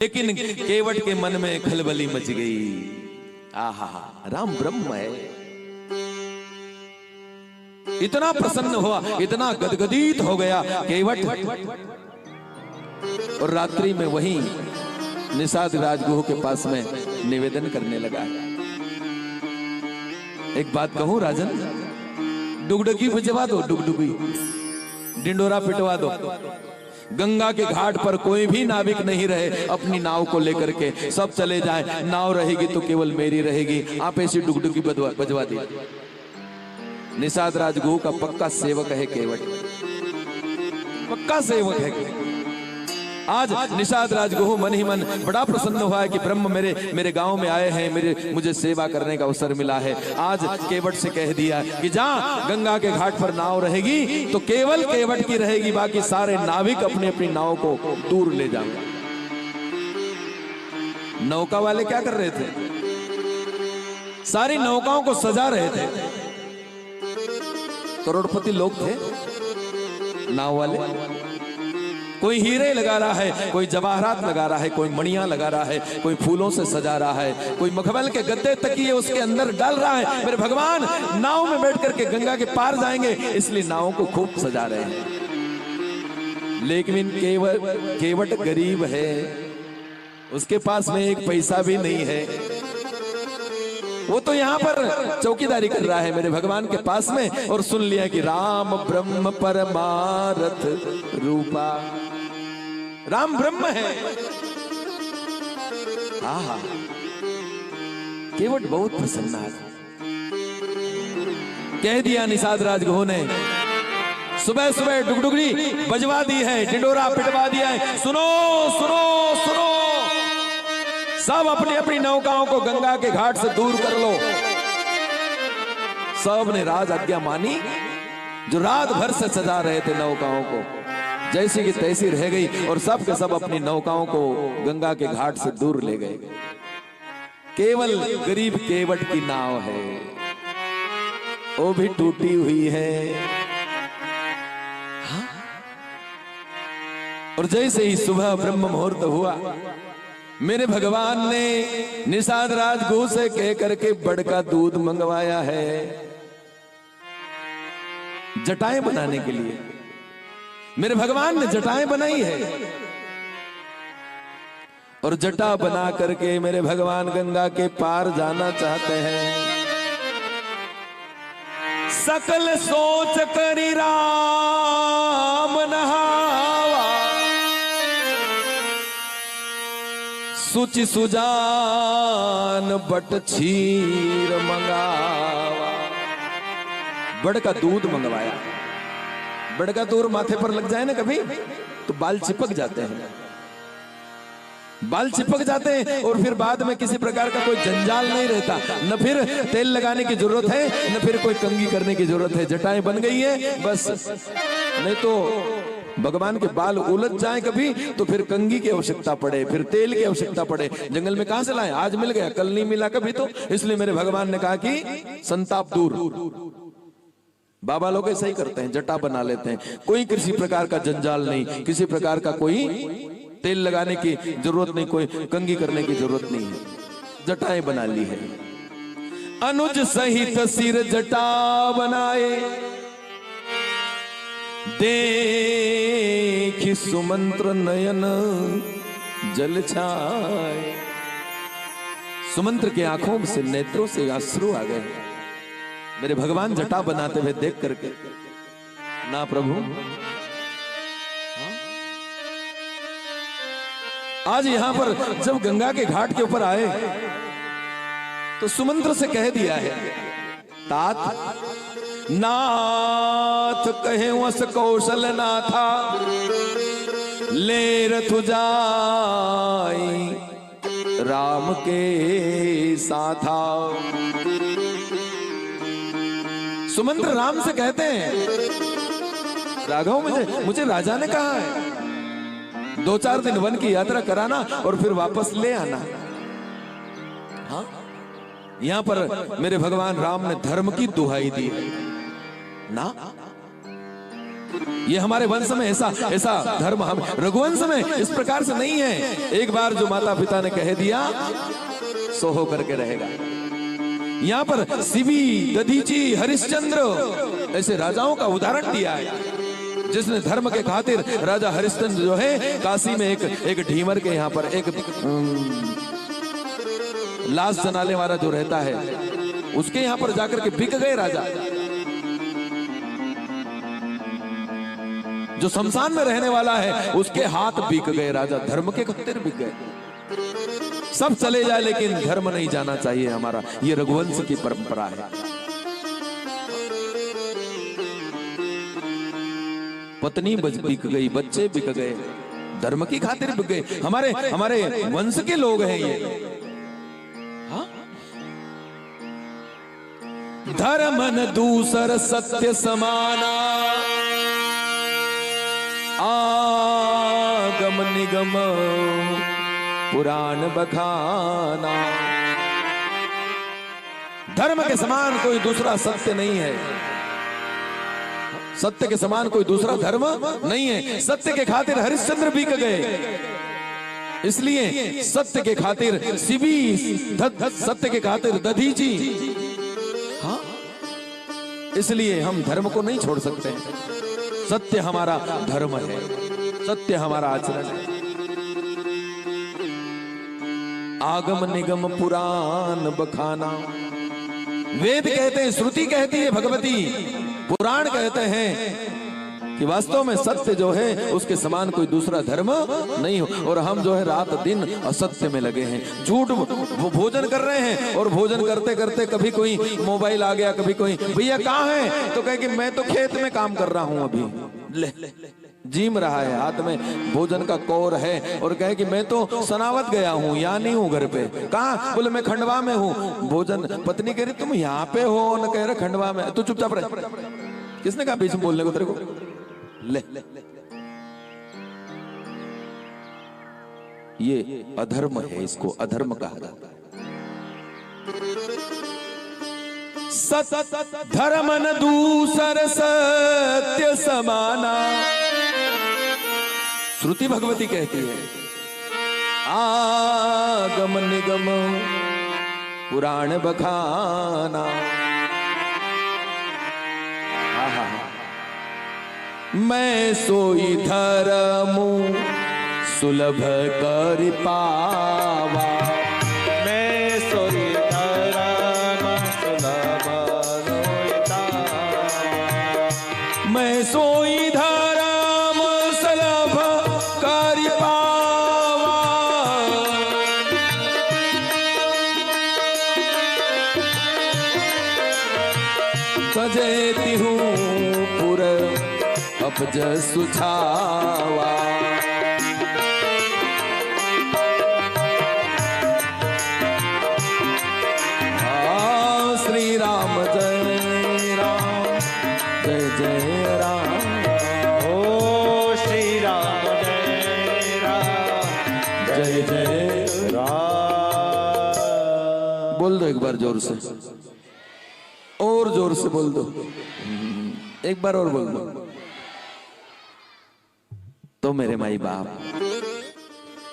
लेकिन केवट के मन में खलबली मच गई। आहा, राम ब्रह्म है। इतना प्रसन्न हुआ, इतना गदगदित हो गया केवट, और रात्रि में वहीं निषाद राजगुह के पास में निवेदन करने लगा। एक बात कहूं राजन, डुगडुगी बजवा दो, डुगडुगी डिंडोरा पिटवा दो, गंगा के घाट पर कोई भी नाविक नहीं रहे, अपनी नाव को लेकर के सब चले जाएं, नाव रहेगी तो केवल मेरी रहेगी, आप ऐसी डुगडुगी बजवा दी। निषाद राजगुह का पक्का सेवक है केवट, पक्का सेवक है। आज निषाद राजगुह मन ही मन बड़ा प्रसन्न हुआ है कि ब्रह्म मेरे गांव में आए हैं, मुझे सेवा करने का अवसर मिला है। आज केवट से कह दिया कि जा, गंगा के घाट पर नाव रहेगी तो केवल केवट की रहेगी, बाकी सारे नाविक अपनी अपनी नाव को दूर ले जाएंगे। नौका वाले क्या कर रहे थे? सारी नौकाओं को सजा रहे थे। करोड़पति लोग थे नाव वाले, कोई हीरे लगा रहा है, कोई जवाहरात लगा रहा है, कोई मणियां लगा रहा है, कोई फूलों से सजा रहा है, कोई मखमल के गद्दे तकिए उसके अंदर डाल रहा है। मेरे भगवान नाव में बैठ करके गंगा के पार जाएंगे, इसलिए नावों को खूब सजा रहे हैं। लेकिन केवट गरीब है, उसके पास में एक पैसा भी नहीं है। वो तो यहाँ पर चौकीदारी कर रहा है मेरे भगवान के पास में, और सुन लिया कि राम ब्रह्म परमारथ रूपा, राम ब्रह्म है। आहा, केवट बहुत प्रसन्न है। कह दिया निषाद राजगुह ने, सुबह सुबह डुगडुगी बजवा दी है, डिंडोरा पिटवा दिया है। सुनो सुनो सुनो, सब अपनी अपनी नौकाओं को गंगा के घाट से दूर कर लो। सब ने राज आज्ञा मानी। जो रात भर से सजा रहे थे नौकाओं को, जैसी की तैसी रह गई, और सब के सब अपनी नौकाओं को गंगा के घाट से दूर ले गए। केवल गरीब केवट की नाव है, वो भी टूटी हुई है। हाँ? और जैसे ही सुबह ब्रह्म मुहूर्त हुआ, मेरे भगवान ने निषाद राजगुह से कह करके बड़का दूध मंगवाया है जटाएं बनाने के लिए। मेरे भगवान ने जटाएं बनाई है, और जटा बना करके मेरे भगवान गंगा के पार जाना चाहते हैं। सकल सोच करी राम नहावा, सुचि सुजान बट क्षीर मंगावा। बड़ का दूध मंगवाया। बड़ का दूध माथे पर लग जाए ना कभी तो बाल चिपक जाते हैं, बाल चिपक जाते हैं, और फिर बाद में किसी प्रकार का कोई जंजाल नहीं रहता। न फिर तेल लगाने की जरूरत है, न फिर कोई कंघी करने की जरूरत है। जटाएं बन गई है बस। नहीं तो भगवान के बाल उलझ जाएं कभी तो फिर कंघी की आवश्यकता पड़े, फिर तेल की आवश्यकता पड़े। जंगल में कहां से लाएं? आज मिल गया, कल नहीं मिला कभी तो। इसलिए मेरे भगवान ने कहा कि संताप दूर। बाबा लोग ऐसा ही करते हैं, जटा बना लेते हैं। कोई किसी प्रकार का जंजाल नहीं, किसी प्रकार का कोई तेल लगाने की जरूरत नहीं, कोई कंघी करने की जरूरत नहीं है। जटाएं बना ली है। अनुज सहित सिर जटा बनाए, देखि सुमंत्र नयन जल छाए। सुमंत्र के आंखों से, नेत्रों से अश्रु आ गए मेरे भगवान जटा बनाते हुए देख करके। ना प्रभु, आज यहां पर जब गंगा के घाट के ऊपर आए तो सुमंत्र से कह दिया है, तात नाथ कहे वस कौशल नाथा, ले रथ जाई राम के साथा। सुमंत्र राम से कहते हैं, राघव मुझे राजा ने कहा है 2-4 दिन वन की यात्रा कराना और फिर वापस ले आना। हाँ, यहां पर मेरे भगवान राम ने धर्म की दुहाई दी है ना। ये हमारे वंश में ऐसा ऐसा धर्म, हम रघुवंश में इस प्रकार से नहीं है। एक बार जो माता पिता ने कह दिया सो हो करके रहेगा। यहाँ पर शिवी, दधीची, हरिश्चंद्र ऐसे राजाओं का उदाहरण दिया है, जिसने धर्म के खातिर, राजा हरिश्चंद्र जो है काशी में एक ढीमर के यहाँ पर एक लाश जनाने वाला जो रहता है उसके यहाँ पर जाकर के बिक गए राजा। जो शमशान में रहने वाला है उसके हाथ बिक गए राजा, धर्म के खातिर बिक गए। सब चले जाए लेकिन धर्म नहीं जाना चाहिए हमारा, ये रघुवंश की परंपरा है। पत्नी बिक गई, बच्चे बिक गए, धर्म की खातिर बिक गए। हमारे वंश के लोग हैं ये। हाँ? धर्म न दूसर सत्य समाना, आगम निगम पुराण बखाना। धर्म के समान कोई दूसरा सत्य नहीं है, सत्य के समान कोई दूसरा धर्म नहीं है। सत्य के खातिर हरिश्चंद्र बिक गए, इसलिए सत्य के खातिर शिवी, सत्य के खातिर दधीची। हाँ, इसलिए हम धर्म को नहीं छोड़ सकते। सत्य हमारा धर्म है, सत्य हमारा आचरण है। आगम निगम पुराण बखाना, वेद कहते हैं, श्रुति कहती है भगवती, पुराण कहते हैं कि वास्तव में सत्य जो है उसके समान कोई दूसरा धर्म नहीं हो। और हम जो है रात दिन असत्य में लगे हैं, झूठ भोजन कर रहे हैं, और भोजन करते करते कभी कोई मोबाइल आ गया, कभी कोई भैया कहाँ है, तो कहे कि मैं तो खेत में काम कर रहा हूं, अभी ले जीम रहा है, हाथ में भोजन का कौर है, और कहे कि मैं तो सनावत गया हूँ, यहाँ नहीं हूँ घर पे। कहाँ? बोले मैं खंडवा में हूँ। भोजन, पत्नी कह रही तुम यहाँ पे हो, न कह रहे खंडवा में। तू चुपचाप रह, किसने कहा बीच में बोलने को तेरे को? ले ये अधर्म है, इसको अधर्म कहा जाता है। सत धर्म न दूसर सत्य समाना, श्रुति भगवती कहती है। आगम निगम पुराण बखाना, मैं सोई धर्मु सुलभ कर पावा, मैं सोई धर्म सुलभ रोता, मैं सोई धर्म सुलभ कर पावा, सजेती हूँ पुर अपज सुछावा। श्री राम जय राम, जय जय राम। ओ श्री राम जय राम, जय जय राम। बोल दो एक बार जोर से, और जोर से बोल दो, एक बार और बोल दो। तो मेरे माई बाप,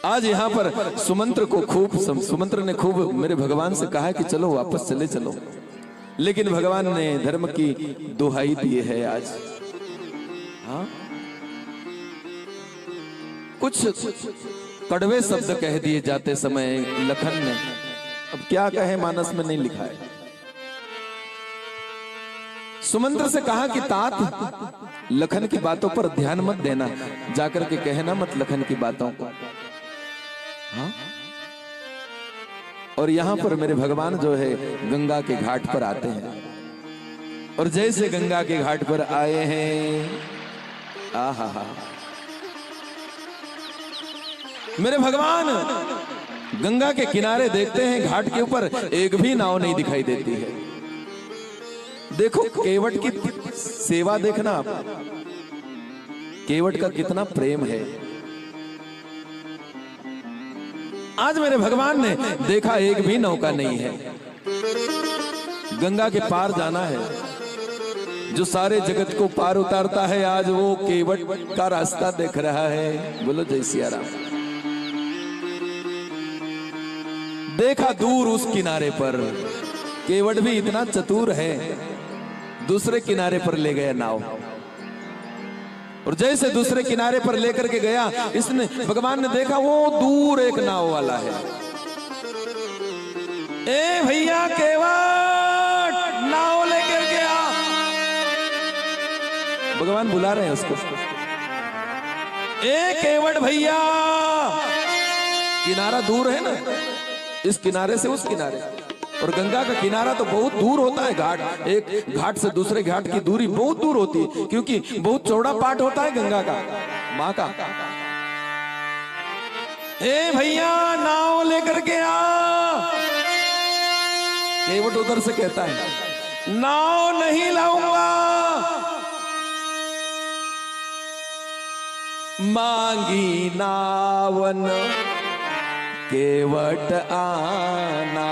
आज यहाँ पर सुमंत्र को खूब, सुमंत्र ने खूब मेरे भगवान से कहा कि चलो वापस चले चलो, लेकिन भगवान ने धर्म की दुहाई दी है आज। हाँ, कुछ कड़वे शब्द कह दिए जाते समय लखन ने, अब क्या कहे, मानस में नहीं लिखा है। सुमंत्र से कहा कि तात लखन की बातों पर ध्यान मत देना, जाकर के कहना मत लखन की बातों को। हाँ? और यहां पर मेरे भगवान जो है गंगा के घाट पर आते हैं, और जैसे गंगा के घाट पर आए हैं, आहा, मेरे भगवान गंगा के किनारे देखते हैं, घाट के ऊपर एक भी नाव नहीं दिखाई देती है। देखो केवट की सेवा, देखना आप, केवट का कितना प्रेम है। आज मेरे भगवान ने देखा एक भी नौका नहीं है, गंगा के पार जाना है, जो सारे जगत को पार उतारता है, आज वो केवट का रास्ता देख रहा है। बोलो जय सिया राम। देखा दूर उस किनारे पर केवट भी इतना चतुर है, दूसरे किनारे पर ले गया नाव, और जैसे दूसरे किनारे पर लेकर के गया, इसने भगवान ने देखा वो दूर एक नाव वाला है। ए भैया केवट, नाव लेकर के आ। भगवान बुला रहे हैं उसको। ए केवट भैया, किनारा दूर है ना, इस किनारे से उस किनारे, और गंगा का किनारा तो बहुत दूर होता है। घाट, एक घाट से दूसरे घाट की दूरी बहुत दूर होती है, क्योंकि बहुत चौड़ा पाट होता है गंगा का, माँ का। ए भैया नाव लेकर के आ। केवट उधर से कहता है नाव नहीं लाऊंगा, मांगी नावन केवट आना,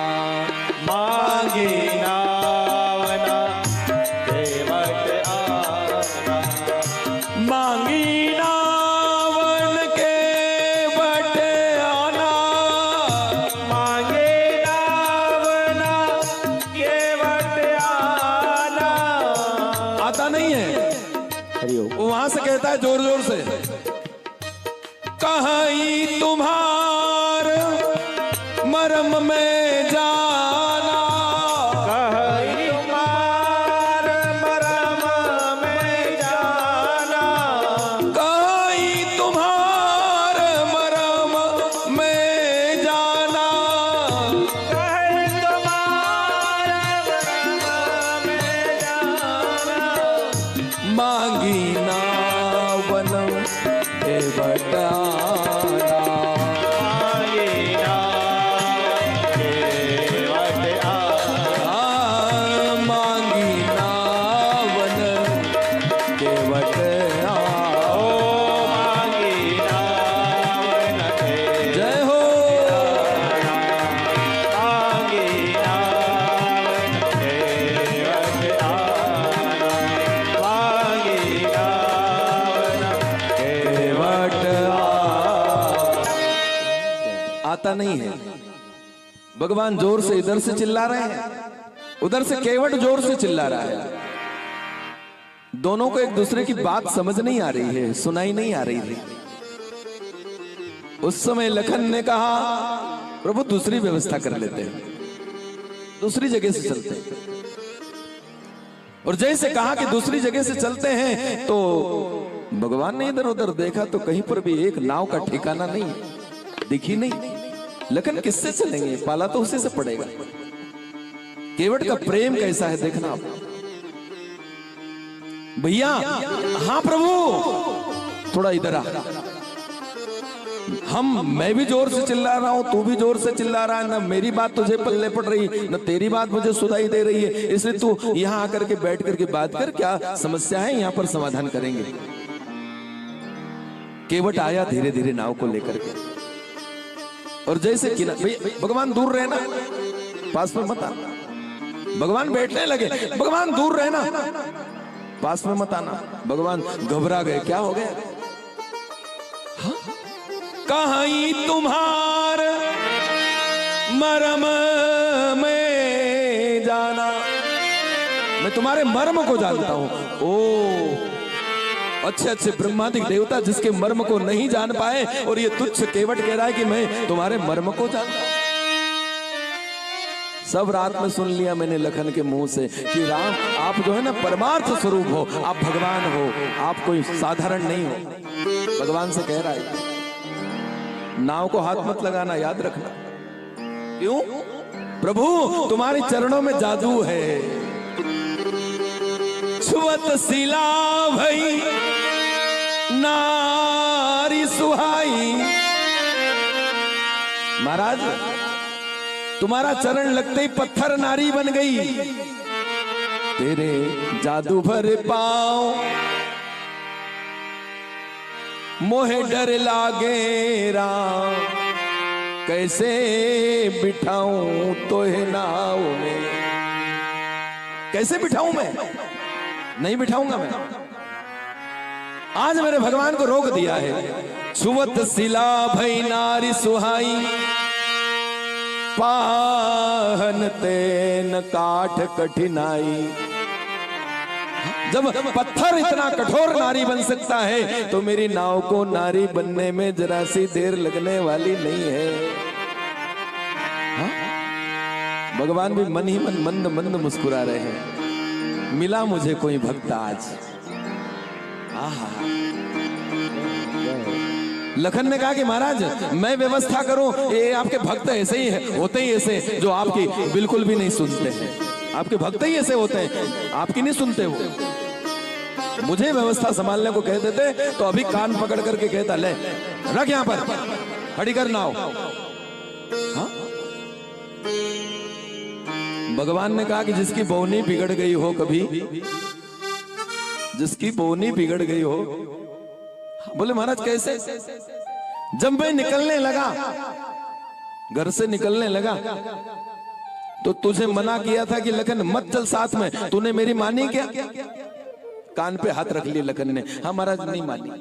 मांगी नावना केवट आना, मांगी नावन केवट आना, मांगे नावना केवट आना। आता नहीं है, हरिओम। वो वहां से कहता है जोर जोर से, कहीं तुम्हार मरम में जाना, कहीं तुम्हार मरम में जाना, कहीं तुम्हार मरम में जाना, कहीं तुम्हार मरम में जाना। मांगी नावन केवट आना, मांगे नावन केवट आना, मांगी नावन केवट आना। ओ मांगे नावन केवट जय हो। मांगे नावन केवट आना, मांगे नावन केवट आता नहीं है। भगवान जोर से इधर से चिल्ला रहे हैं, उधर से केवट जोर से चिल्ला रहा है। दोनों को एक दूसरे की बात समझ नहीं आ रही है, सुनाई नहीं आ रही थी। उस समय लखन ने कहा प्रभु दूसरी व्यवस्था कर लेते हैं, दूसरी जगह से चलते हैं। और जैसे कहा कि दूसरी जगह से चलते हैं, तो भगवान ने इधर उधर देखा तो कहीं पर भी एक नाव का ठिकाना नहीं, दिखी नहीं। लखन किससे चलेंगे, पाला तो उसी से पड़ेगा। केवट का प्रेम कैसा है देखना आप भैया। हाँ प्रभु थोड़ा इधर आ। मैं भी जोर से चिल्ला रहा हूं, तू भी जोर से चिल्ला रहा है, ना मेरी बात तुझे पल्ले पड़ रही, ना तेरी बात मुझे सुनाई दे रही है, इसलिए तू यहां आकर के बैठ करके बात कर, क्या समस्या है यहां पर समाधान करेंगे। केवट आया धीरे धीरे नाव को लेकर के, और जैसे भगवान दूर रहना, पास में मत आना। भगवान बैठने लगे, भगवान दूर रहना, पास में मत आना। भगवान घबरा गए, क्या हो गया? कहीं तुम्हार मरम में जाना, मैं तुम्हारे मर्म को जानता हूं। ओ अच्छे अच्छे ब्रह्मादिक देवता जिसके मर्म को नहीं जान पाए, और ये तुच्छ केवट कह रहा है कि मैं तुम्हारे मर्म को जानता हूं। सब रात में सुन लिया मैंने लखन के मुंह से कि राम आप जो है ना परमार्थ स्वरूप हो, आप भगवान हो, आप कोई साधारण नहीं हो। भगवान से कह रहा है नाव को हाथ मत लगाना, याद रखना। क्यों? प्रभु तुम्हारे चरणों में जादू है। छुअत सिला भई नारी सुहाई। महाराज तुम्हारा चरण लगते ही पत्थर नारी बन गई। तेरे जादू भरे पांव मोहे डर लागे राम, कैसे बिठाऊं तोहे नाव में, कैसे बिठाऊं मैं? नहीं बिठाऊंगा मैं। आज मेरे भगवान को रोक दिया है। छुवत सिला भई नारी सुहाई, पाहन तेन काठ कठिनाई। जब पत्थर इतना कठोर नारी बन सकता है तो मेरी नाव को नारी बनने में जरा सी देर लगने वाली नहीं है। हा? भगवान भी मन ही मन मंद मंद मुस्कुरा रहे हैं। मिला मुझे कोई भक्त आज। आहा। लखन ने कहा कि महाराज मैं व्यवस्था करूं, ये आपके भक्त ऐसे ही है, होते ही ऐसे जो आपकी बिल्कुल भी नहीं सुनते हैं। आपके भक्त ही ऐसे होते हैं, आपकी नहीं सुनते वो। मुझे व्यवस्था संभालने को कह देते तो अभी कान पकड़ करके कहता ले रख यहां पर, खड़ी कर नाव। हाँ? भगवान ने कहा कि जिसकी बोनी बिगड़ गई हो कभी, जिसकी बोनी बिगड़ गई हो। बोले महाराज कैसे? जब मैं निकलने लगा, घर से निकलने लगा, तो तुझे मना किया था कि लखन मत चल साथ में, तूने मेरी मानी क्या? कान पे हाथ रख लिया लखन ने। हाँ महाराज नहीं मानी।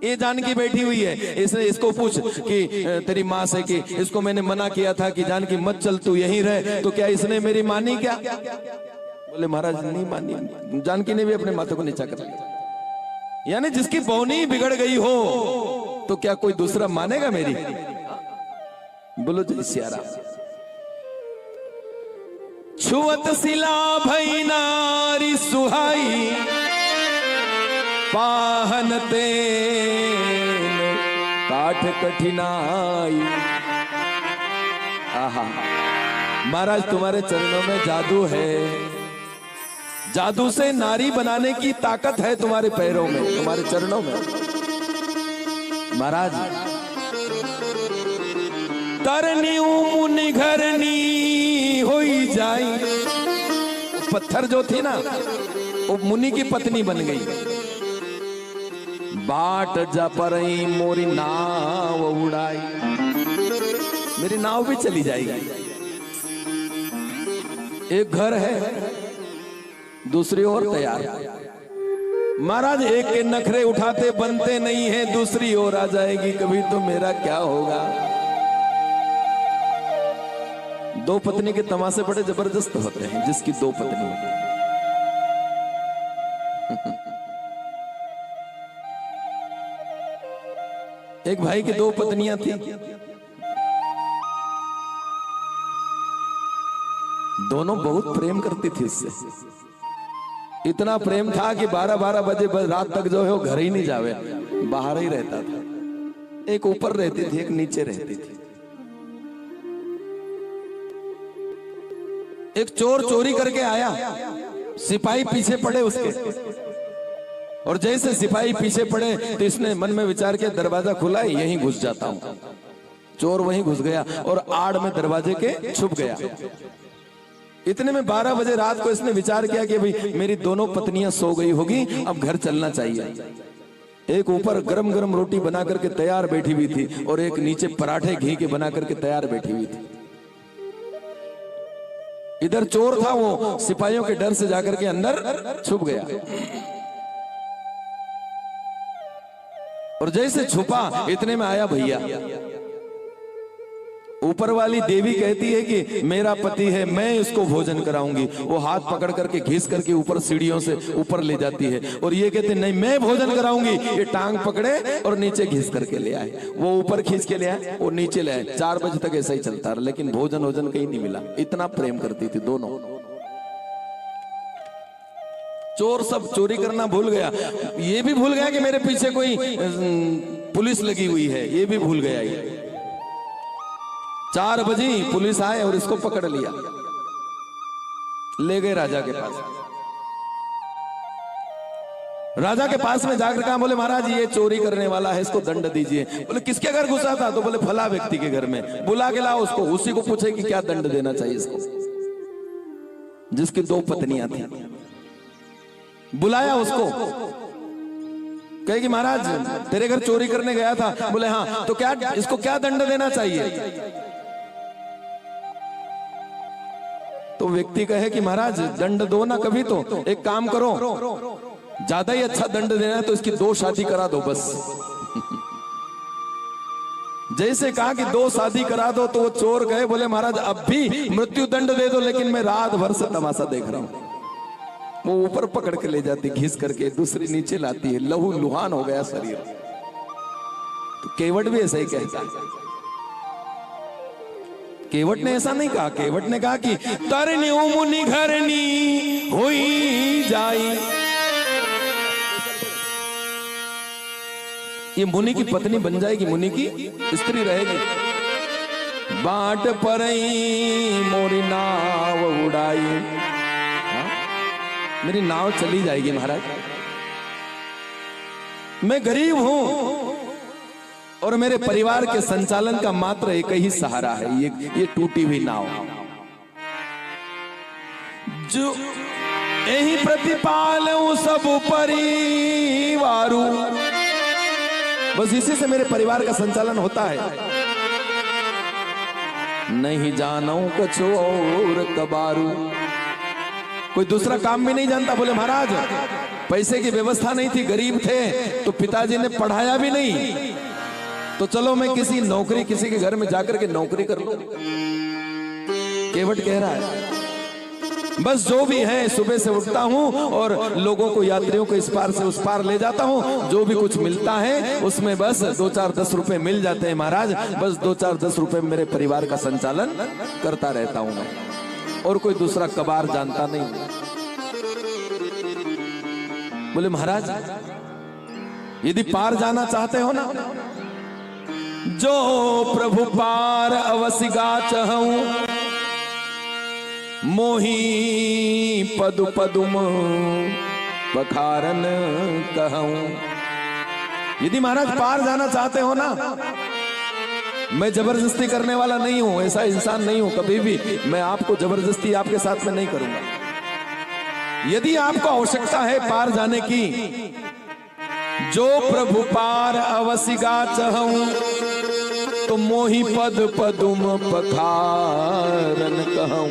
ये जानकी बैठी हुई है, इसने इसको पूछ कि तेरी माँ से कि इसको मैंने मना किया था कि जानकी मत चल तू यहीं रहे, तो क्या इसने मेरी मानी क्या? बोले महाराज नहीं मानी। जानकी ने भी अपने माथे को नीचा कर लिया। यानी जिसकी बोनी बिगड़ गई हो तो क्या कोई दूसरा मानेगा मेरी? बोलो जय सिया राम। छुअत सिला भई नारी सुहाई, पाहन तेन काठ कठिनाई। आहा, महाराज तुम्हारे चरणों में जादू है। जादू से नारी बनाने की ताकत है तुम्हारे पैरों में, तुम्हारे चरणों में। महाराज तरनी मुनि घरनी होई जाई। पत्थर जो थी ना वो मुनि की पत्नी बन गई। बाट जा परई मोरी नाव उड़ाई, मेरी नाव भी चली जाएगी। एक घर है दूसरी ओर तैयार। महाराज एक के नखरे उठाते बनते नहीं है, दूसरी ओर आ जाएगी कभी तो मेरा क्या होगा? दो पत्नी के तमाशे बड़े जबरदस्त होते हैं, जिसकी दो पत्नी होती है। एक भाई की दो पत्नियां थी, दोनों बहुत प्रेम करती थी उससे। इतना प्रेम था कि 12-12 बजे रात तक जो है वो घर ही नहीं जावे, बाहर ही रहता था। एक ऊपर रहती थी, एक नीचे रहती थी। एक चोर चोरी करके आया, सिपाही पीछे पड़े उसके, और जैसे सिपाही पीछे पड़े तो इसने मन में विचार किया दरवाजा खुला है, यहीं घुस जाता हूं। चोर वहीं घुस गया और आड़ में दरवाजे के छुप गया। इतने में 12 बजे रात को इसने विचार किया कि भाई मेरी दोनों पत्नियां सो गई होगी, अब घर चलना चाहिए। एक ऊपर गरम गरम रोटी बना करके तैयार बैठी हुई थी और एक नीचे पराठे घी के बना करके तैयार बैठी हुई थी। इधर चोर था, वो सिपाहियों के डर से जाकर के अंदर छुप गया, और जैसे छुपा इतने में आया भैया। ऊपर वाली देवी कहती है कि मेरा पति है, मैं इसको भोजन कराऊंगी। वो हाथ पकड़ करके घिस करके ऊपर सीढ़ियों से ऊपर ले जाती है, और ये कहते नहीं मैं भोजन कराऊंगी। ये टांग पकड़े और नीचे घिस करके ले आए। वो ऊपर खींच के ले आए, वो नीचे ले आए। 4 बजे तक ऐसा ही चलता रहा, लेकिन भोजन वोजन कहीं नहीं मिला। इतना प्रेम करती थी दोनों। चोर सब चोरी करना भूल गया, ये भी भूल गया कि मेरे पीछे कोई पुलिस लगी हुई है, ये भी भूल गया। ये 4 बजे पुलिस आए और इसको पकड़ लिया, ले गए राजा के पास। राजा के पास में जाकर कहा, बोले महाराज ये चोरी करने वाला है, इसको दंड दीजिए। बोले किसके घर घुसा था? तो बोले फला व्यक्ति के घर में। बुला के लाओ उसको, उसी को पूछे कि क्या दंड देना चाहिए इसको, जिसकी 2 पत्नियां थी। बुलाया उसको, कहे कि महाराज तेरे घर चोरी करने गया था। बोले हाँ, तो क्या इसको क्या दंड देना चाहिए? तो व्यक्ति कहे कि महाराज दंड दो ना कभी, तो एक काम करो, ज्यादा ही अच्छा दंड देना है तो इसकी 2 शादी करा दो बस। जैसे कहा कि 2 शादी करा दो, तो वो चोर गए, बोले महाराज अब भी मृत्यु दंड दे दो, लेकिन मैं रात भर से तमाशा देख रहा हूं। वो ऊपर पकड़ के ले जाती घिस करके, दूसरी नीचे लाती है, लहू लुहान हो गया शरीर। तो केवट भी ऐसा ही कहता है। केवट ने ऐसा नहीं कहा, केवट ने कहा कि तरनी मुनि घरनी हुई जाई। ये मुनि की पत्नी बन जाएगी, मुनि की स्त्री रहेगी। बाट परई मोरी नाव उड़ाई, मेरी नाव चली जाएगी महाराज। मैं गरीब हूं और मेरे परिवार के संचालन का मात्र एक ही सहारा है, ये टूटी हुई नाव। जो यही प्रतिपालूं सब परिवारू, बस इसी से मेरे परिवार का संचालन होता है। नहीं जानू कुछ और कबारू, कोई दूसरा काम भी नहीं जानता। बोले महाराज पैसे की व्यवस्था नहीं थी, गरीब थे, तो पिताजी ने पढ़ाया भी नहीं, तो चलो मैं किसी नौकरी, किसी के घर में जाकर के नौकरी कर लूं। केवट कह रहा है बस जो भी है, सुबह से उठता हूं और लोगों को, यात्रियों को इस पार से उस पार ले जाता हूं, जो भी कुछ मिलता है उसमें बस 2-4-10 रुपए मिल जाते हैं महाराज, बस 2-4-10 रुपए मेरे परिवार का संचालन करता रहता हूं मैं, और कोई दूसरा कबार जानता नहीं। बोले महाराज यदि पार जाना चाहते हो ना, जो प्रभु पार अवसिगा चहूं, मोही पदु पदुम पखारन कहूं। यदि महाराज पार जाना चाहते हो ना, मैं जबरदस्ती करने वाला नहीं हूं, ऐसा इंसान नहीं हूं कभी भी, मैं आपको जबरदस्ती आपके साथ में नहीं करूंगा। यदि आपको आवश्यकता है पार जाने की, जो प्रभु पार अवसिगा चहूं, तो मोही पद पदुम पखारन कहूं।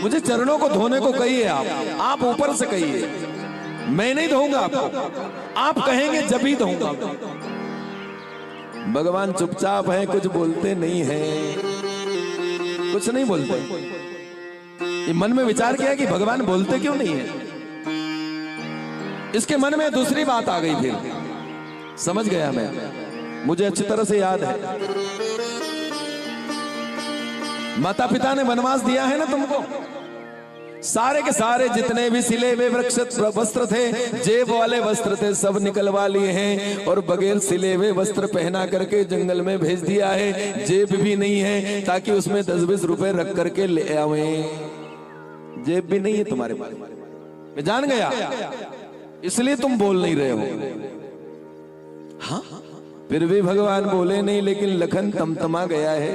मुझे चरणों को धोने को कहिए, आप ऊपर से कहिए, मैं नहीं धोऊंगा आपको, आप कहेंगे जब ही धोऊंगा। भगवान चुपचाप है, कुछ बोलते नहीं है, कुछ नहीं बोलते। ये मन में विचार किया कि भगवान बोलते क्यों नहीं है। इसके मन में दूसरी बात आ गई, फिर समझ गया मैं, मुझे अच्छी तरह से याद है। माता पिता ने वनवास दिया है ना तुमको, सारे के सारे जितने भी सिले हुए वस्त्र थे, जेब वाले वस्त्र थे, सब निकलवा लिए हैं और बगैर सिले हुए वस्त्र पहना करके जंगल में भेज दिया है। जेब भी नहीं है ताकि उसमें 10-20 रुपए रख करके ले आवे। जेब भी नहीं है तुम्हारे पास, मैं जान गया, इसलिए तुम बोल नहीं रहे हो। हाँ, फिर भी भगवान बोले नहीं, लेकिन लखन तमतमा गया है,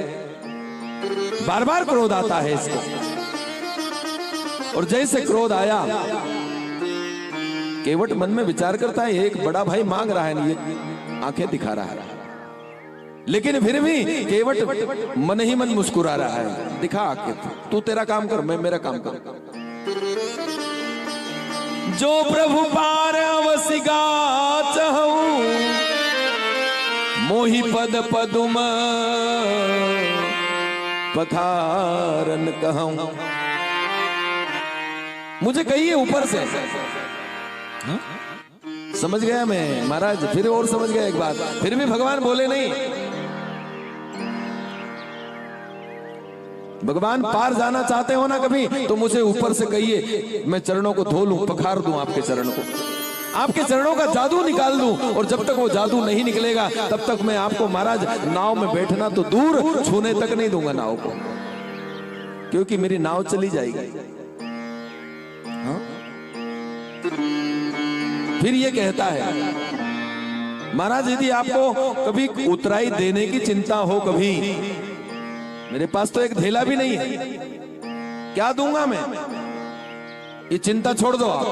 बार बार क्रोध आता है इसको। और जैसे क्रोध आया, केवट मन में विचार करता है, एक बड़ा भाई मांग रहा है, ये आंखें दिखा रहा है, लेकिन फिर भी केवट मन ही मन मुस्कुरा रहा है, दिखा आंखें, तू तेरा काम कर, मैं मेरा काम कर। जो प्रभु पार अवसिगा चहूं, मोहि पद पदुम पखारन कहूं। मुझे कहिए ऊपर से। हा? समझ गया मैं महाराज, फिर और समझ गया एक बात, फिर भी भगवान बोले नहीं। भगवान पार जाना चाहते हो ना कभी, तो मुझे ऊपर से कहिए, मैं चरणों को धो लूं, पखार दूं आपके चरण को, आपके चरणों का जादू निकाल दूं। और जब तक वो जादू नहीं निकलेगा, तब तक मैं आपको महाराज नाव में बैठना तो दूर, छूने तक नहीं दूंगा नाव को, क्योंकि मेरी नाव चली जाएगी। हाँ? फिर ये कहता है, महाराज यदि आपको कभी उतराई देने की चिंता हो, कभी, मेरे पास तो एक धेला भी नहीं है, क्या दूंगा मैं, ये चिंता छोड़ दो आप।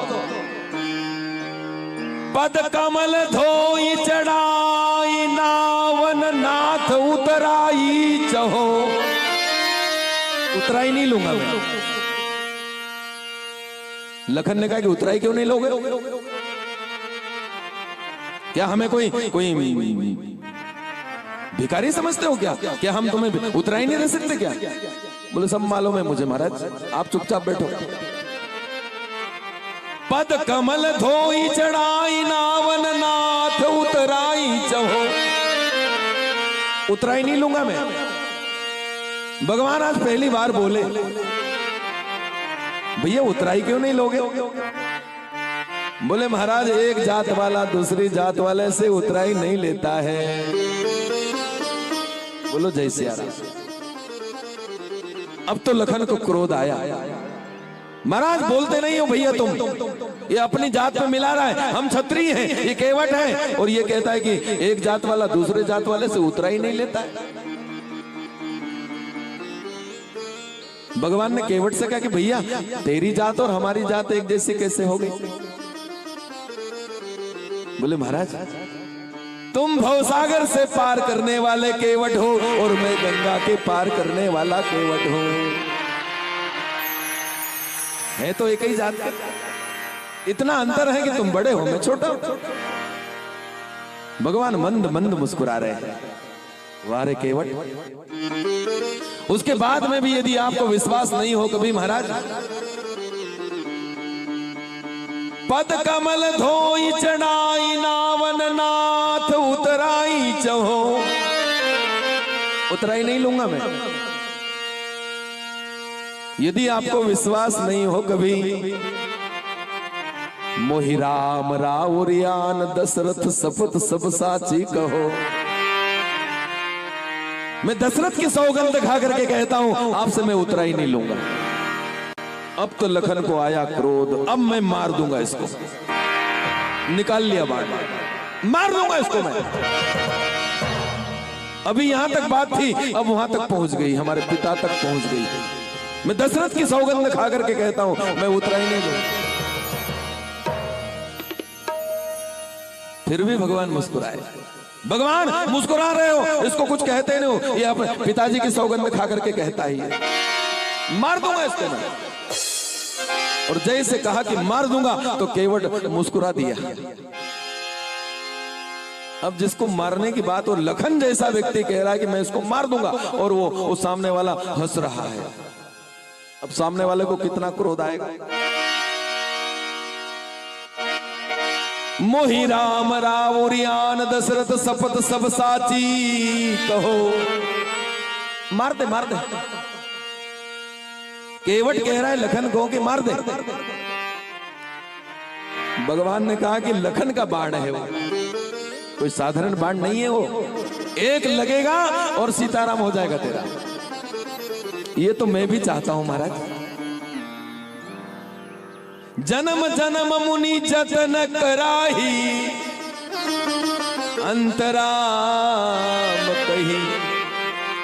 पद कमल धोई चढ़ाई, नावन नाथ उतराई चहो, उतराई नहीं लूंगा मैं। लखन ने कहा कि उतराई क्यों नहीं लोगे? क्या हमें कोई भिखारी समझते हो क्या? क्या हम तुम्हें उतराई नहीं दे सकते क्या? बोले सब मालूम है मुझे महाराज, आप चुपचाप बैठो। पद कमल धोई चढ़ाई नावन नाथ उतराई चहो। उतराई नहीं लूंगा मैं। भगवान आज पहली बार बोले भैया उतराई क्यों नहीं लोगे? बोले महाराज एक जात वाला दूसरी जात वाले से उतराई नहीं लेता है। बोलो जय सिया राम। अब तो लखन को क्रोध आया। महाराज बोलते नहीं हो भैया तुम, ये अपनी जात में मिला रहा है, हम क्षत्रिय हैं, ये केवट है, और ये कहता है कि एक जात वाला दूसरे जात वाले से उतराई नहीं लेता है। भगवान ने केवट से कहा कि भैया तेरी जात और हमारी जात एक जैसी कैसे हो गई? बोले महाराज तुम भवसागर से पार करने वाले केवट हो और मैं गंगा के पार करने वाला केवट हूं। है तो एक ही जात का, इतना अंतर है कि तुम बड़े हो मैं छोटा हूं। भगवान मंद मंद मुस्कुरा रहे हैं। वारे केवट, उसके बाद में भी यदि आपको विश्वास नहीं हो कभी महाराज, पद कमल धोई चढ़ाई नावन नाथ उतराई चहो। उतराई नहीं लूंगा मैं। यदि आपको विश्वास नहीं हो कभी, मोहि राम राउरियान दशरथ सपत सब साची कहो। मैं दशरथ की सौगंध खा करके कहता हूं आपसे मैं उतराई नहीं लूंगा। अब तो लखन को आया क्रोध, अब मैं मार दूंगा इसको। निकाल लिया बाण, मार दूंगा इसको मैं। अभी यहां तक बात थी, अब वहां तक पहुंच गई, हमारे पिता तक पहुंच गई। मैं दशरथ की सौगंध खा करके कहता हूं मैं उतराई नहीं दूंगा। फिर भी भगवान मुस्कुराए। भगवान मुस्कुरा रहे हो, इसको कुछ कहते नहीं हो, ये अपने पिताजी की सौगंध खा करके कहता ही है। मार दूंगा इसको मैं। और जैसे कहा कि मार दूंगा तो केवट मुस्कुरा दिया। अब जिसको मारने की बात और लखन जैसा व्यक्ति कह रहा है कि मैं इसको मार दूंगा, और वो सामने वाला हंस रहा है। अब सामने वाले को कितना क्रोध आएगा। मोहि राम राउरियान दशरथ सपत सब साची कहो। मार दे मार दे। केवट कह रहा है लखन को कि मार दे। भगवान ने कहा कि लखन का बाण है वो, कोई साधारण बाण नहीं है वो। एक लगेगा और सीताराम हो जाएगा तेरा। ये तो मैं भी चाहता हूं महाराज। जन्म जन्म मुनि जतन कराही, अंतराम कही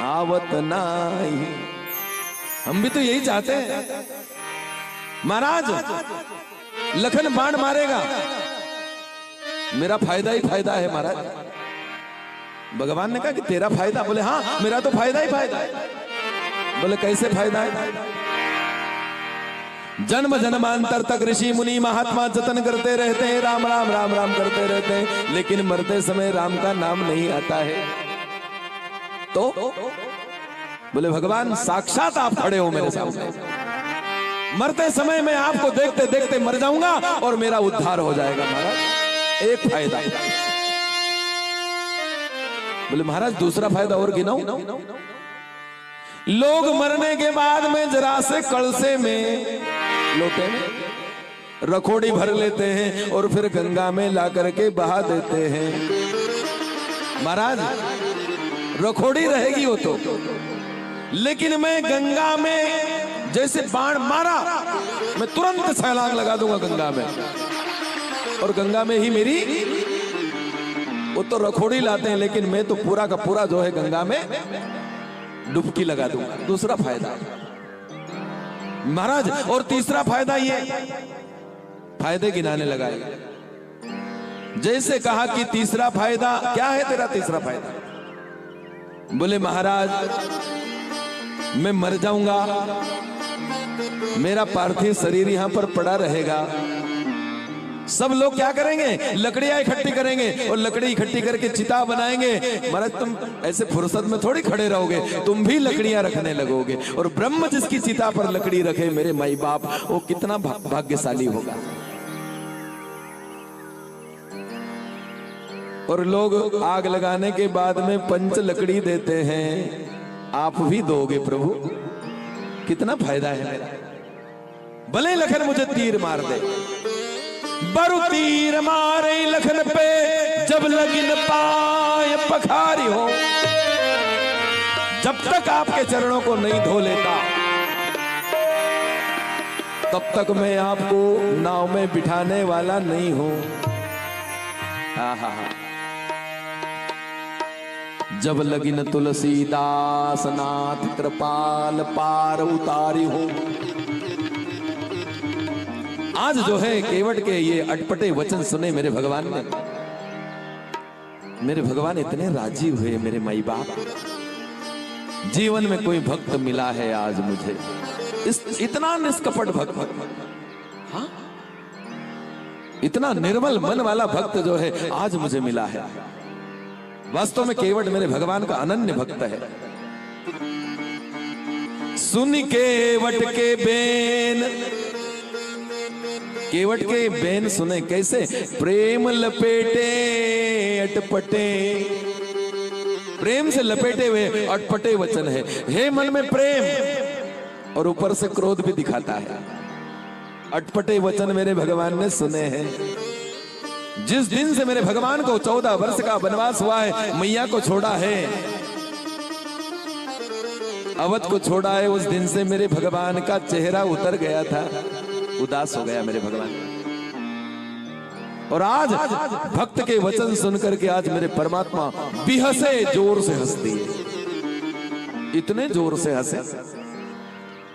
आवत नाही। हम भी तो यही चाहते हैं महाराज। लखन बाण मारेगा, मेरा फायदा ही फायदा है महाराज। भगवान ने कहा कि तेरा फायदा? बोले हाँ मेरा तो फायदा ही फायदा है। बोले कैसे फायदा है? जन्म जन्मांतर तक ऋषि मुनि महात्मा जतन करते रहते हैं, राम राम राम राम करते रहते हैं, लेकिन मरते समय राम का नाम नहीं आता है। तो बोले भगवान साक्षात आप खड़े हो मेरे सामने। मरते समय मैं आपको देखते देखते मर जाऊंगा और मेरा उद्धार हो जाएगा महाराज। एक फायदा। बोले महाराज दूसरा फायदा और गिनाऊं? लोग मरने के बाद में जरा से कलसे में लोटे में रखोड़ी भर लेते हैं और फिर गंगा में ला करके बहा देते हैं। महाराज रखोड़ी रहेगी वो तो, लेकिन मैं गंगा में जैसे बाण मारा मैं तुरंत छलांग लगा दूंगा गंगा में, और गंगा में ही मेरी, वो तो रखोड़ी लाते हैं लेकिन मैं तो पूरा का पूरा जो है गंगा में डुबकी लगा दूंगा। दूसरा फायदा महाराज। और तीसरा फायदा ये, फायदे गिनाने लगा। जैसे कहा कि तीसरा फायदा क्या है तेरा? तीसरा फायदा बोले महाराज मैं मर जाऊंगा, मेरा पार्थिव शरीर यहां पर पड़ा रहेगा। सब लोग क्या करेंगे? लकड़ियां इकट्ठी करेंगे और लकड़ी इकट्ठी करके चिता बनाएंगे। महाराज तुम ऐसे फुर्सत में थोड़ी खड़े रहोगे, तुम भी लकड़ियां रखने लगोगे। और ब्रह्म जिसकी चिता पर लकड़ी रखे, मेरे माई बाप, वो कितना भाग्यशाली होगा। और लोग आग लगाने के बाद में पंच लकड़ी देते हैं, आप भी दोगे प्रभु, कितना फायदा है मेरा। भले लखन मुझे तीर मार दे, बरु तीर मारे लखन पे, जब लगिन पाए पखारी हो। जब तक आपके चरणों को नहीं धो लेता, तब तक मैं आपको नाव में बिठाने वाला नहीं हूं। आहा, जब लगिन तुलसीदास नाथ कृपाल पार उतारी हो। आज जो है केवट के ये अटपटे वचन सुने मेरे भगवान ने, मेरे भगवान इतने राजी हुए। मेरे माई बाप, जीवन में कोई भक्त मिला है आज मुझे, इतना निष्कपट भक्त, हाँ, इतना निर्मल मन वाला भक्त जो है आज मुझे मिला है। वास्तव में केवट मेरे भगवान का अनन्य भक्त है। सुन केवट के बेन, केवट के बेन सुने कैसे? प्रेम लपेटे अटपटे, प्रेम से लपेटे हुए अटपटे वचन है। हे मन में प्रेम और ऊपर से क्रोध भी दिखाता है। अटपटे वचन मेरे भगवान ने सुने हैं। जिस दिन से मेरे भगवान को 14 वर्ष का वनवास हुआ है, मैया को छोड़ा है, अवध को छोड़ा है, उस दिन से मेरे भगवान का चेहरा उतर गया था, उदास हो गया मेरे भगवान। और आज भक्त के वचन सुनकर के आज मेरे परमात्मा बिहसे, जोर से हंस दिए, इतने जोर से हंसे।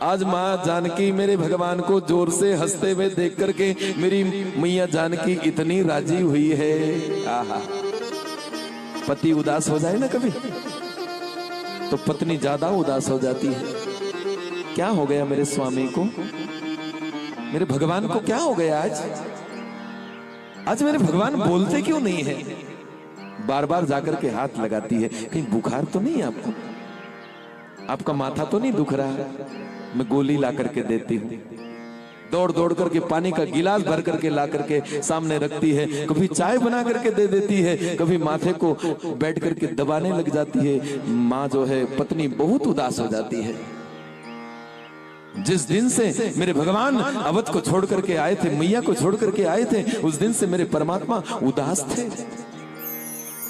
आज माँ जानकी मेरे भगवान को जोर से हंसते हुए देख करके मेरी मैया जानकी इतनी राजी हुई है। आहा, पति उदास हो जाए ना कभी तो पत्नी ज्यादा उदास हो जाती है। क्या हो गया मेरे स्वामी को, मेरे भगवान को क्या हो गया आज मेरे भगवान बोलते क्यों नहीं है? बार बार जाकर के हाथ लगाती है, कहीं बुखार तो नहीं है आपको, आपका माथा तो नहीं दुख रहा है? मैं गोली ला करके देती हूँ। दौड़ दौड़ करके पानी का गिलास भर करके ला करके सामने रखती है, कभी चाय बना करके दे देती है, कभी माथे को बैठ करके दबाने लग जाती है। माँ जो है, पत्नी बहुत उदास हो जाती है। जिस दिन से मेरे भगवान अवध को छोड़ करके आए थे, मैया को छोड़ करके आए थे, उस दिन से मेरे परमात्मा उदास थे।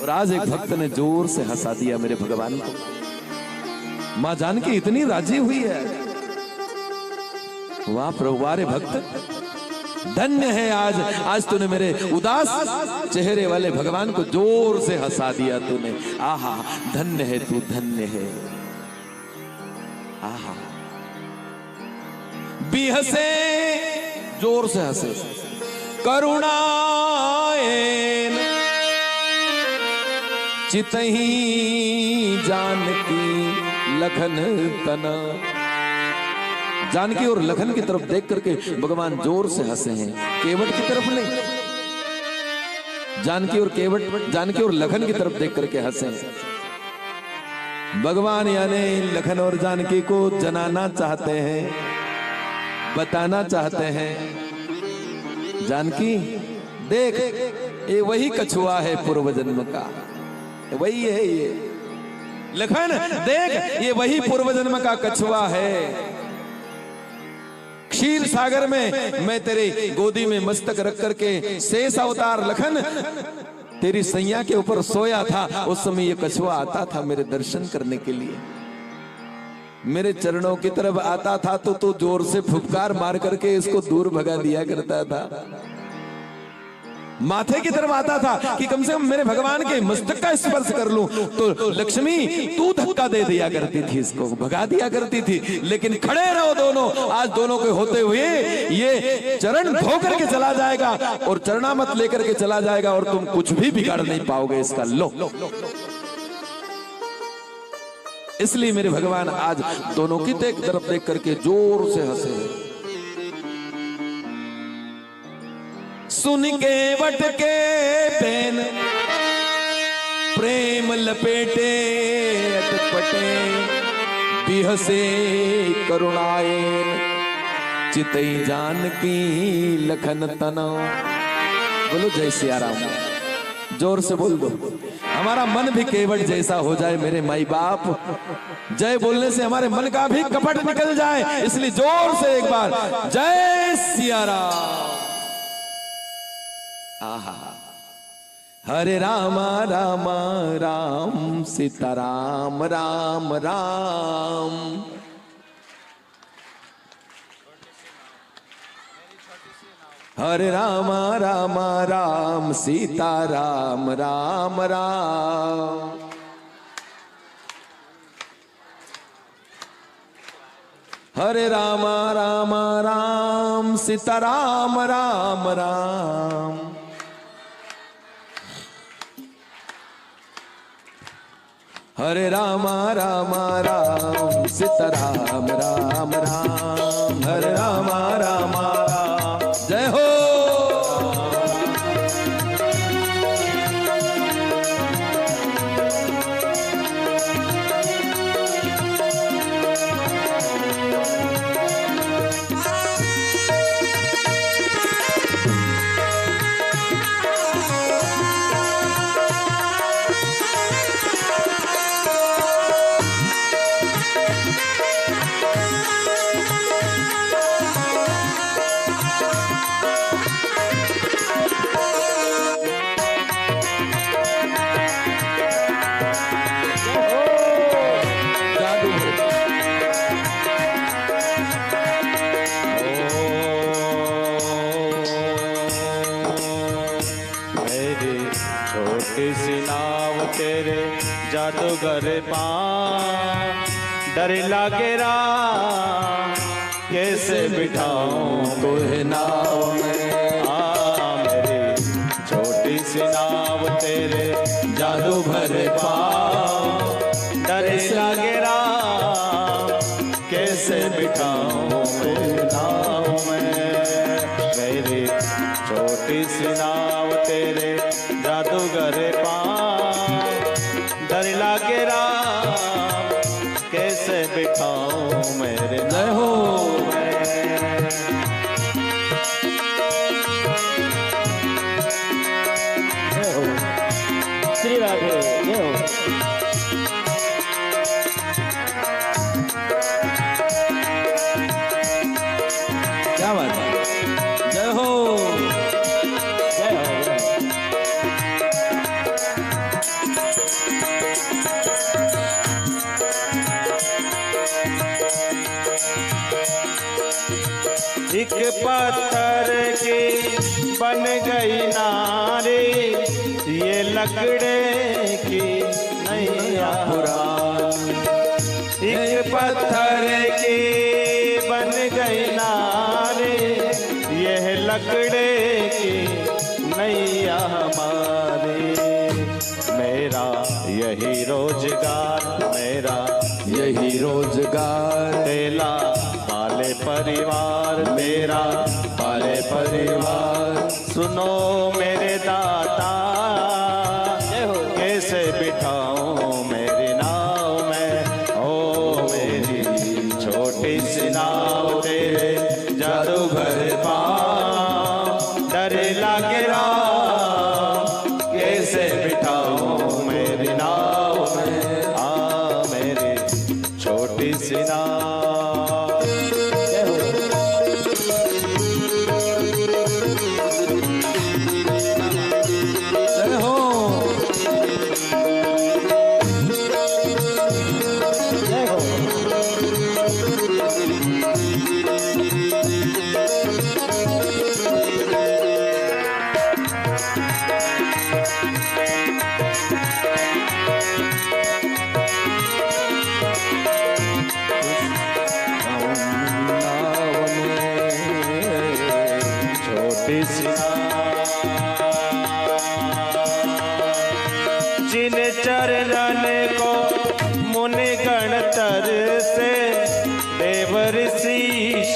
और आज एक भक्त ने जोर से हंसा दिया मेरे भगवान को। माँ जानकी इतनी राजी हुई है। वाह प्रभु, वाह रे भक्त, धन्य है आज तूने मेरे उदास चेहरे वाले भगवान को जोर से हंसा दिया तूने। आहा, धन्य है तू, धन्य है। आहा, भी हंसे, जोर से हंसे, करुणाएन चितही जानकी लखन तना। जानकी और लखन की तरफ देख करके भगवान जोर से हंसे हैं, केवट की तरफ नहीं। जानकी और लखन की तरफ देख करके हंसे हैं। भगवान यानी लखन और जानकी को जनाना चाहते हैं, बताना चाहते हैं। जानकी देख, ये वही कछुआ है पूर्व जन्म का, वही है ये। लखन देख, ये वही पूर्व जन्म का कछुआ है। क्षीर सागर में मैं तेरे गोदी में मस्तक रख करके शेष अवतार लखन तेरी सैया के ऊपर सोया था। उस समय ये कछुआ आता था मेरे दर्शन करने के लिए, मेरे चरणों की तरफ आता था तो तू जोर से फुफकार मार करके इसको दूर भगा दिया करता था। माथे की तरफ आता था कि कम से कम मेरे भगवान के मस्तक का स्पर्श कर लूं, तो लक्ष्मी तू धक्का दे दिया करती थी, इसको भगा दिया करती थी। लेकिन खड़े रहो दोनों, आज दोनों के होते हुए ये चरण धो करके चला जाएगा और चरणामत लेकर के चला जाएगा और तुम कुछ भी बिगाड़ नहीं पाओगे इसका। लो इसलिए मेरे भगवान आज दोनों की एक तरफ देख करके जोर से हंसे। सुन के वट के बैन प्रेम लपेटे अटपटे बिहसे करुणाएन चितई जानकी लखन तनव। बोलो जय सिया राम, जोर से बोल दो। हमारा मन भी केवट जैसा हो जाए मेरे माई बाप। जय बोलने से हमारे मन का भी कपट निकल जाए, इसलिए जोर से एक बार जय सिया राम। आहा, हरे रामा रामा राम सीता राम राम राम। हरे रामा रामा राम सीता राम राम राम। हरे रामा रामा राम सीता राम राम राम। हरे रामा रामा राम सीता राम राम राम। हरे रामा रामा राम। जय हो। जादूगर पां डर लागे राम कैसे बिठाऊं तुहे नाव में। मेरी छोटी सी नाव तेरे जादू भरे पां डर लागे राम कैसे बिठाऊं तुहे नाव में। मेरी छोटी सी नाव तेरे जादूगर पां डर लागे राम कैसे बिठाऊं मेरे। जय हो। श्री राधे। जय हो। क्या बात है। जय हो। जय हो। एक पत्थर की बन गई नारी ये लकड़े की नैया पुरानी। एक पत्थर की बन गई नारी यह लकड़े की नैया हमारी। मेरा यही रोजगार मेरा यही रोजगार तेला पाले परिवार मेरा पाले परिवार। सुनो मेरे दाता कैसे बिठाऊं मेरी नाव में। ओ मेरी छोटी सी नाव तेरे जादूगर पां डर लागे राम कैसे बिठाऊं मेरी नाव में। मेरी छोटी सी नाव।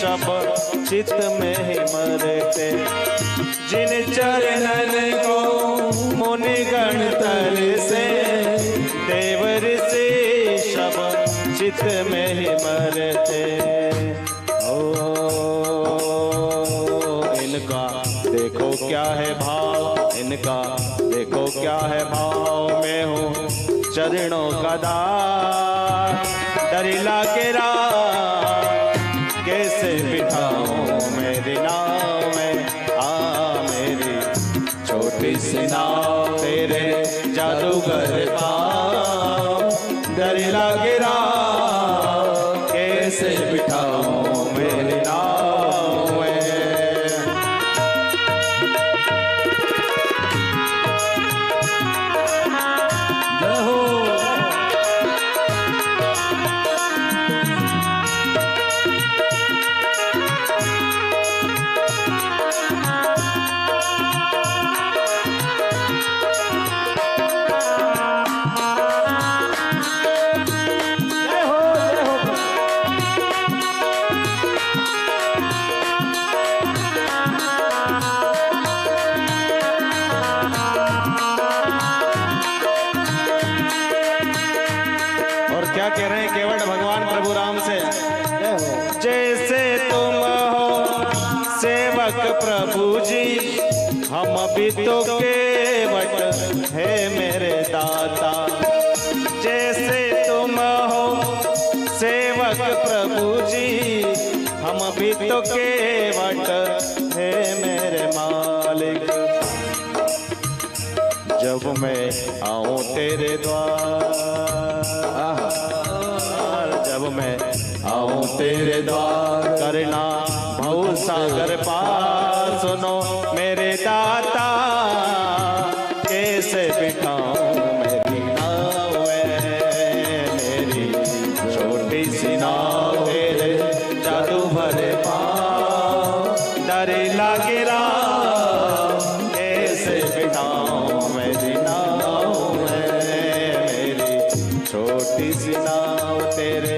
सब चित में ही मरते। जिन चरणन को मुनिगण तरसे, देवर से सब चित में ही मरते। ओ इनका देखो क्या है भाव, इनका देखो क्या है भाव। मैं हूँ चरणों का दास, डरिला के राह कैसे बिठाऊं मेरी नाव में। मेरी छोटी सी नाव तेरे जादूगर पाँव, डरिला के राह कैसे बिठाऊं मेरी नाव में। कह रहे हैं केवट भगवान प्रभु राम से, जैसे तुम हो सेवक प्रभु जी, हम भी तो केवट है मेरे दाता। जैसे तुम हो सेवक प्रभु जी, हम भी तो केवट है मेरे मालिक। जब मैं आऊं तेरे द्वार, जब मैं आऊं तेरे द्वार, करना भव सागर पार। सुनो मेरे दाता कैसे बिठाऊं मेरी नाव में। मेरी छोटी सी नाव तेरे जादू भरे पाँव, डरे लागे राह कैसे बिठाऊं मेरी नाव में। मेरी छोटी सी नाव तेरे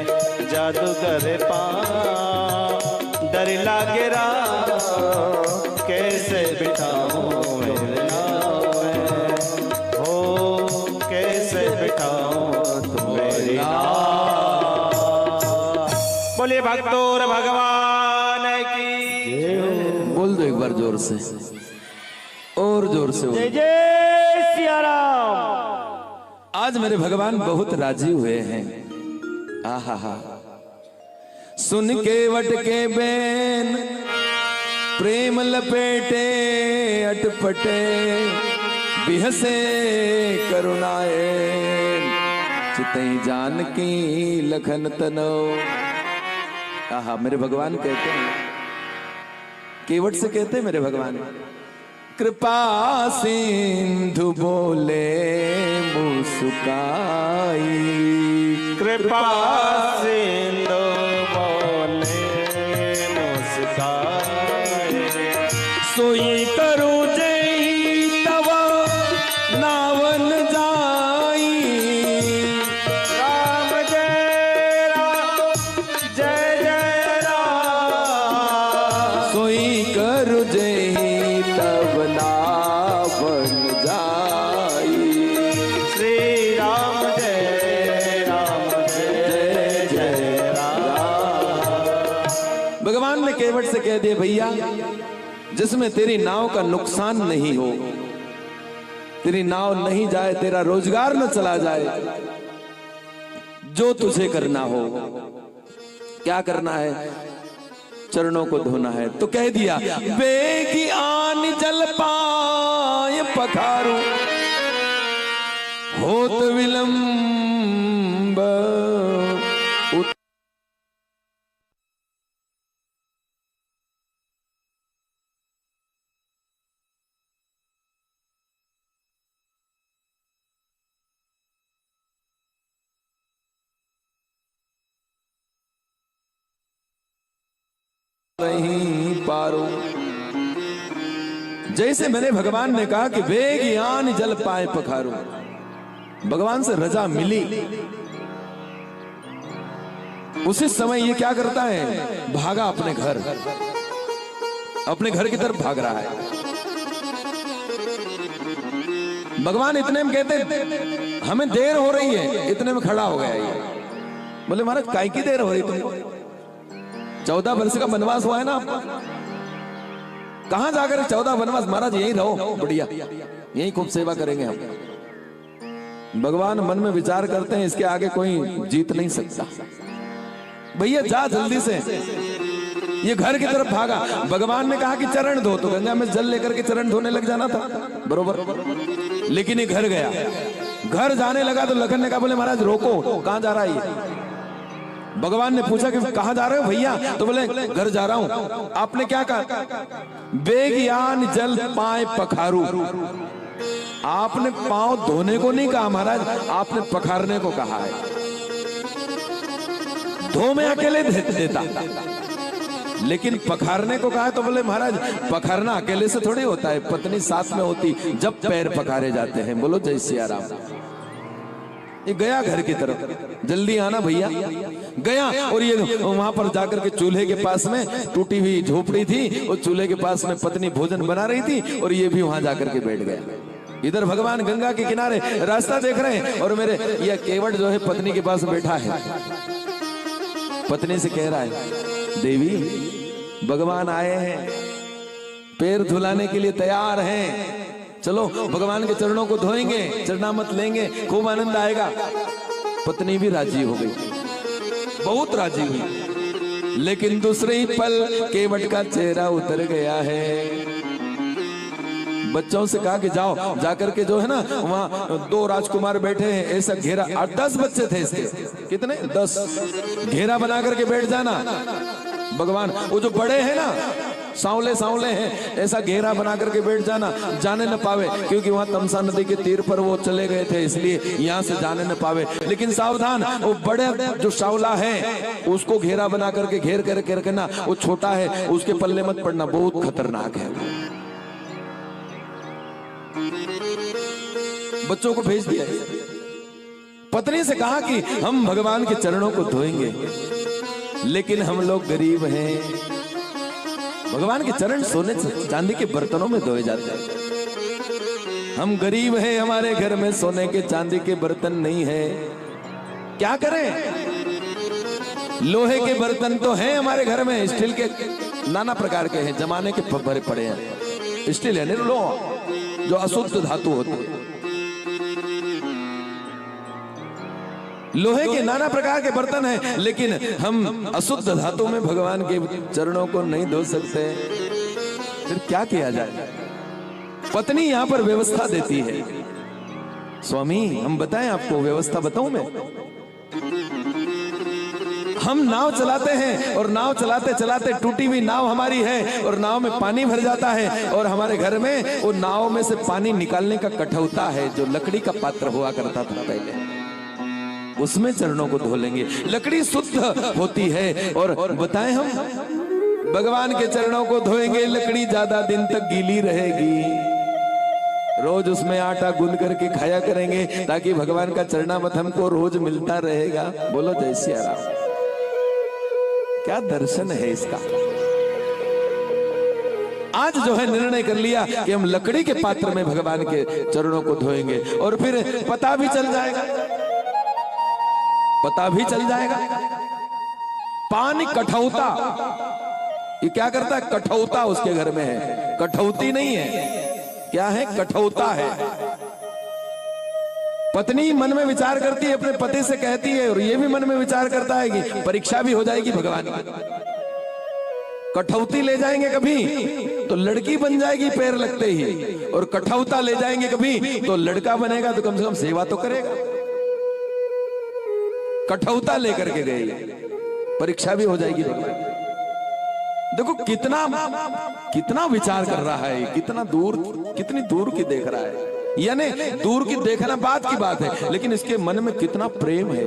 जादूगर पाँव, डर लागे राह कैसे बिठाऊं मेरे नाव में। हो कैसे बिठाऊं मेरी नाव। बोलिए भक्तों और भगवान की। बोल दो एक बार जोर से, और जोर से। जय जय सिया राम। आज मेरे भगवान बहुत राजी हुए हैं। आहा हा, सुन के वट के बैन प्रेम लपेटे अटपटे, बिहसे करुणाए चितई जानकी लखन तनो। आहा, मेरे भगवान कहते हैं, केवट से कहते हैं मेरे भगवान, कृपा सिंधु बोले मुस्काई। कृपा सिंधु बोले मुस्काई, सोई करो जय तव नावन जाई। राम जय राम जय जय राम, सोई करो जय तव नावन जाई। श्री राम जय राम। भगवान ने केवट से कह दिया, भैया जिसमें तेरी नाव का नुकसान नहीं हो, तेरी नाव नहीं जाए, तेरा रोजगार न चला जाए, जो तुझे करना हो। क्या करना है? चरणों को धोना है। तो कह दिया, बेगी आन जल पाए पखारू, होत विलंब नहीं पारो। जैसे मैंने भगवान ने कहा कि वेग यान जल पाए पखारो, भगवान से रजा मिली। उसी समय ये क्या करता है, भागा अपने घर की तरफ भाग रहा है। भगवान इतने में कहते हमें देर हो रही है, इतने में खड़ा हो गया ये। बोले महाराज काय की देर हो रही तुमको, 14 वर्ष का वनवास हुआ है ना आपका, कहां जाकर 14 वनवास, महाराज यहीं रहो, बढ़िया यहीं खूब सेवा करेंगे हम। भगवान मन में विचार करते हैं इसके आगे कोई जीत नहीं सकता, भैया जा जल्दी से। ये घर की तरफ भागा। भगवान ने कहा कि चरण धो, तो गंगा में जल लेकर के चरण धोने लग जाना था बरोबर, लेकिन ये घर गया। घर जाने लगा तो लखन ने कहा बोले महाराज रोको, कहां जा रहा है ये। भगवान ने पूछा कि कहां जा रहे हो भैया, तो बोले घर जा रहा हूं। आपने क्या कहा, बेगियान जल पाए पखारू। आपने पांव धोने को नहीं कहा महाराज, आपने पखारने को कहा है। धो में अकेले देता, लेकिन पखारने को कहा है तो बोले महाराज पखारना अकेले से थोड़ी होता है, पत्नी साथ में होती जब पैर पखारे जाते हैं। बोलो जय सिया राम। ये गया घर की तरफ, जल्दी आना भैया। गया और ये वहां पर जाकर के चूल्हे के पास में टूटी हुई झोपड़ी थी, और चूल्हे के पास में पत्नी भोजन बना रही थी, और ये भी वहां जाकर के बैठ गया। इधर भगवान गंगा के किनारे रास्ता देख रहे हैं, और मेरे यह केवट जो है पत्नी के पास बैठा है। पत्नी से कह रहा है देवी भगवान आए हैं, पैर धुलाने के लिए तैयार हैं, चलो भगवान के चरणों को धोएंगे, चरणामत लेंगे, खूब आनंद आएगा। पत्नी भी राजी हो गई, बहुत राजी हुई, लेकिन दूसरे ही पल केवट का चेहरा उतर गया है। बच्चों से कहा कि जाओ जाकर के जो है ना वहां 2 राजकुमार बैठे हैं, ऐसा घेरा, 8-10 बच्चे थे इसके, कितने 10, घेरा बना करके बैठ जाना। भगवान वो जो बड़े हैं ना सांवले सांवले हैं, ऐसा घेरा बना करके बैठ जाना, जाने न पावे, क्योंकि वहां तमसा नदी के तीर पर वो चले गए थे, इसलिए यहां से जाने न पावे। लेकिन सावधान, वो बड़े जो सांवला है उसको घेरा बना करके घेर करके रखना, वो छोटा है उसके पल्ले मत पड़ना, बहुत खतरनाक है। बच्चों को भेज दिया। पत्नी से कहा कि हम भगवान के चरणों को धोएंगे, लेकिन हम लोग गरीब हैं। भगवान के चरण सोने चांदी के बर्तनों में धोए जाते हैं, हम गरीब हैं, हमारे घर में सोने के चांदी के बर्तन नहीं है, क्या करें। लोहे के बर्तन तो हैं हमारे घर में, स्टील के नाना प्रकार के हैं, जमाने के भरे पड़े हैं। स्टील है नहीं, लोहा जो अशुद्ध धातु होती है, लोहे के नाना प्रकार के बर्तन हैं, लेकिन हम अशुद्ध धातु में भगवान के चरणों को नहीं धो सकते। फिर क्या किया जाए। पत्नी यहां पर व्यवस्था देती है। स्वामी हम बताएं आपको, व्यवस्था बताऊं मैं। हम नाव चलाते हैं, और नाव चलाते चलाते टूटी हुई नाव हमारी है, और नाव में पानी भर जाता है, और हमारे घर में वो नाव में से पानी निकालने का कठौता है, जो लकड़ी का पात्र हुआ करता था पहले, उसमें चरणों को धो लेंगे। लकड़ी शुद्ध होती है, और बताएं हम भगवान के चरणों को धोएंगे, लकड़ी ज्यादा दिन तक गीली रहेगी। रोज उसमें आटा गूंद करके खाया करेंगे, ताकि भगवान का चरणामत हमको रोज मिलता रहेगा। बोलो जय सिया राम। क्या दर्शन है इसका। आज जो है निर्णय कर लिया कि हम लकड़ी के पात्र में भगवान के चरणों को धोएंगे, और फिर पता भी चल जाएगा, पता भी चल जाएगा। पानी कठौता, ये क्या करता है, कठौता उसके घर में है, कठौती नहीं है। क्या है, कठौता है। पत्नी मन में विचार करती है, अपने पति से कहती है, और ये भी मन में विचार करता है कि परीक्षा भी हो जाएगी भगवान की। कठौती ले जाएंगे कभी तो लड़की बन जाएगी पैर लगते ही, और कठौता ले जाएंगे कभी तो लड़का बनेगा, तो कम से कम सेवा तो करेगा। कठौता लेकर के गए, परीक्षा भी हो जाएगी भगवान। देखो कितना विचार कर रहा है, कितनी दूर की देख रहा है। यानी दूर की देखना बात की बात है, लेकिन इसके मन में कितना प्रेम है।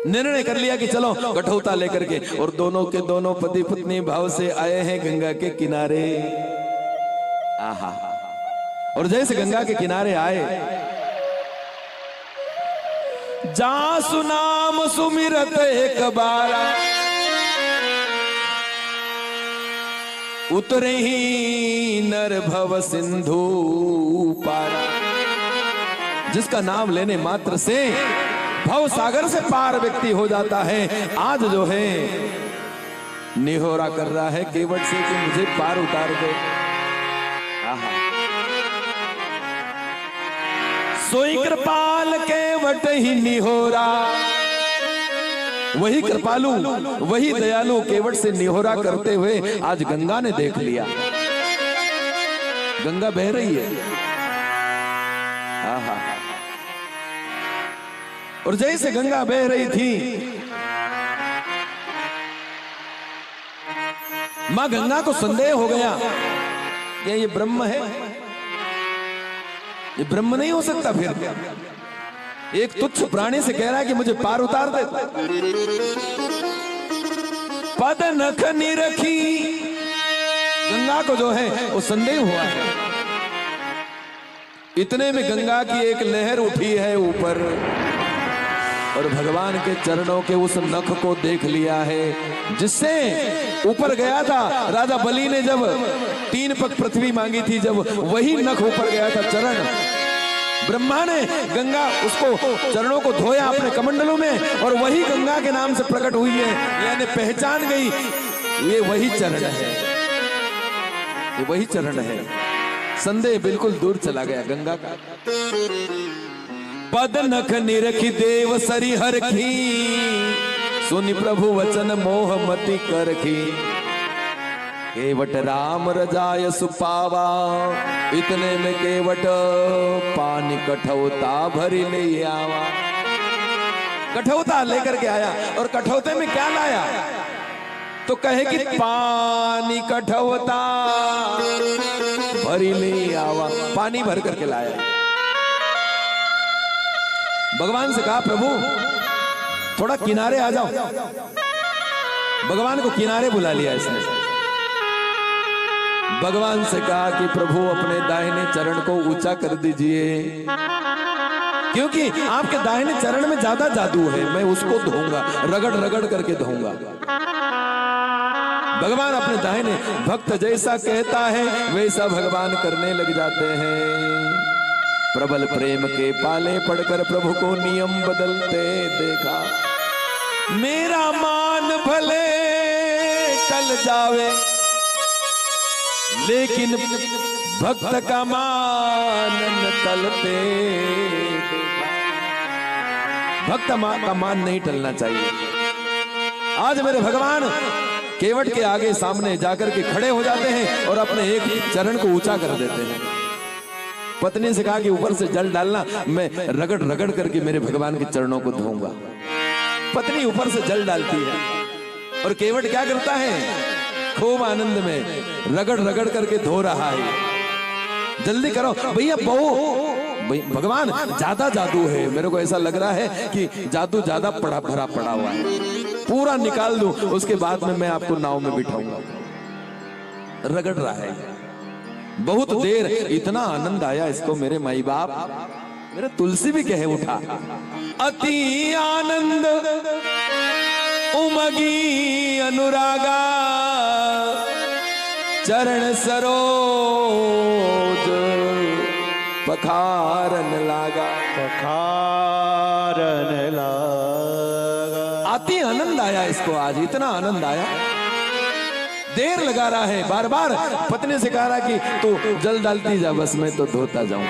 निर्णय कर लिया कि चलो कठौता लेकर के, और दोनों के दोनों पति पत्नी भाव से आए हैं गंगा के किनारे। आहा, और जैसे गंगा के किनारे आए, जासु नाम सुमिरत एक बारा, उतरे ही नर भव सिंधु पारा। जिसका नाम लेने मात्र से भव सागर से पार व्यक्ति हो जाता है। आज जो है निहोरा कर रहा है केवट से कि मुझे पार उतार दे। सोई कृपाल केवट ही निहोरा, वही कृपालु वही दयालु केवट से निहोरा करते हुए आज गंगा ने देख लिया। गंगा बह रही है, आहा। और जैसे गंगा बह रही थी, मां गंगा को संदेह हो गया क्या ये ब्रह्म है? ये ब्रह्म नहीं हो सकता। फिर एक तुच्छ प्राणी से कह रहा है कि मुझे पार उतार दे। पद नख निरखी, गंगा को जो है वो संदेह हुआ है। इतने में गंगा की एक लहर उठी है ऊपर, और भगवान के चरणों के उस नख को देख लिया है जिससे ऊपर गया था। राजा बलि ने जब 3 पग पृथ्वी मांगी थी, जब वही नख ऊपर गया था चरण, ब्रह्मा ने गंगा उसको चरणों को धोया अपने कमंडलों में, और वही गंगा के नाम से प्रकट हुई है। यानी पहचान गई ये वही चरण है, ये वही चरण है। संदेह बिल्कुल दूर चला गया गंगा का। पद नख निरखी देव सरी हरखी, सुनि प्रभु वचन मोह मति करखी। केवट राम रजाय सुपावा, इतने में केवट पानी कठौता भरी ले आवा। कठौता लेकर के आया, और कठौते में क्या लाया? तो कहे कि पानी कठौता भरी ले आवा, पानी भर करके लाया। भगवान से कहा प्रभु थोड़ा किनारे आ जाओ। भगवान को किनारे बुला लिया इसने। भगवान से कहा कि प्रभु अपने दाहिने चरण को ऊंचा कर दीजिए, क्योंकि आपके दाहिने चरण में ज्यादा जादू है, मैं उसको धोऊंगा, रगड़ रगड़ करके धोऊंगा। भगवान अपने दाहिने, भक्त जैसा कहता है वैसा भगवान करने लग जाते हैं। प्रबल प्रेम के पाले पड़कर प्रभु को नियम बदलते देखा। मेरा मान भले टल जावे, लेकिन भक्त का मान न टलते देखा। भक्त का मान नहीं टलना चाहिए। आज मेरे भगवान केवट के आगे सामने जाकर के खड़े हो जाते हैं और अपने एक चरण को ऊंचा कर देते हैं। पत्नी से कहा कि ऊपर से जल डालना, मैं रगड़ रगड़ करके मेरे भगवान के चरणों को धोऊंगा। पत्नी ऊपर से जल डालती है, और केवट क्या करता है? खूब आनंद में रगड़ रगड़ करके धो रहा है। जल्दी करो भैया, बहू भगवान ज्यादा जादू है, मेरे को ऐसा लग रहा है कि जादू ज्यादा भरा पड़ा हुआ है, पूरा निकाल दूं, उसके बाद में मैं आपको नाव में बिठाऊंगा। रगड़ रहा है बहुत देर। इतना आनंद आया इसको, मेरे माई बाप, मेरे तुलसी भी कहे उठा। अति आनंद उमगी अनुरागा, चरण सरोज पखारन लागा। पखारन लागा। अति आनंद आया इसको आज, इतना आनंद आया, देर लगा रहा है। बार बार पत्नी से कह रहा कि तू जल डालती जा, बस मैं तो धोता जाऊं।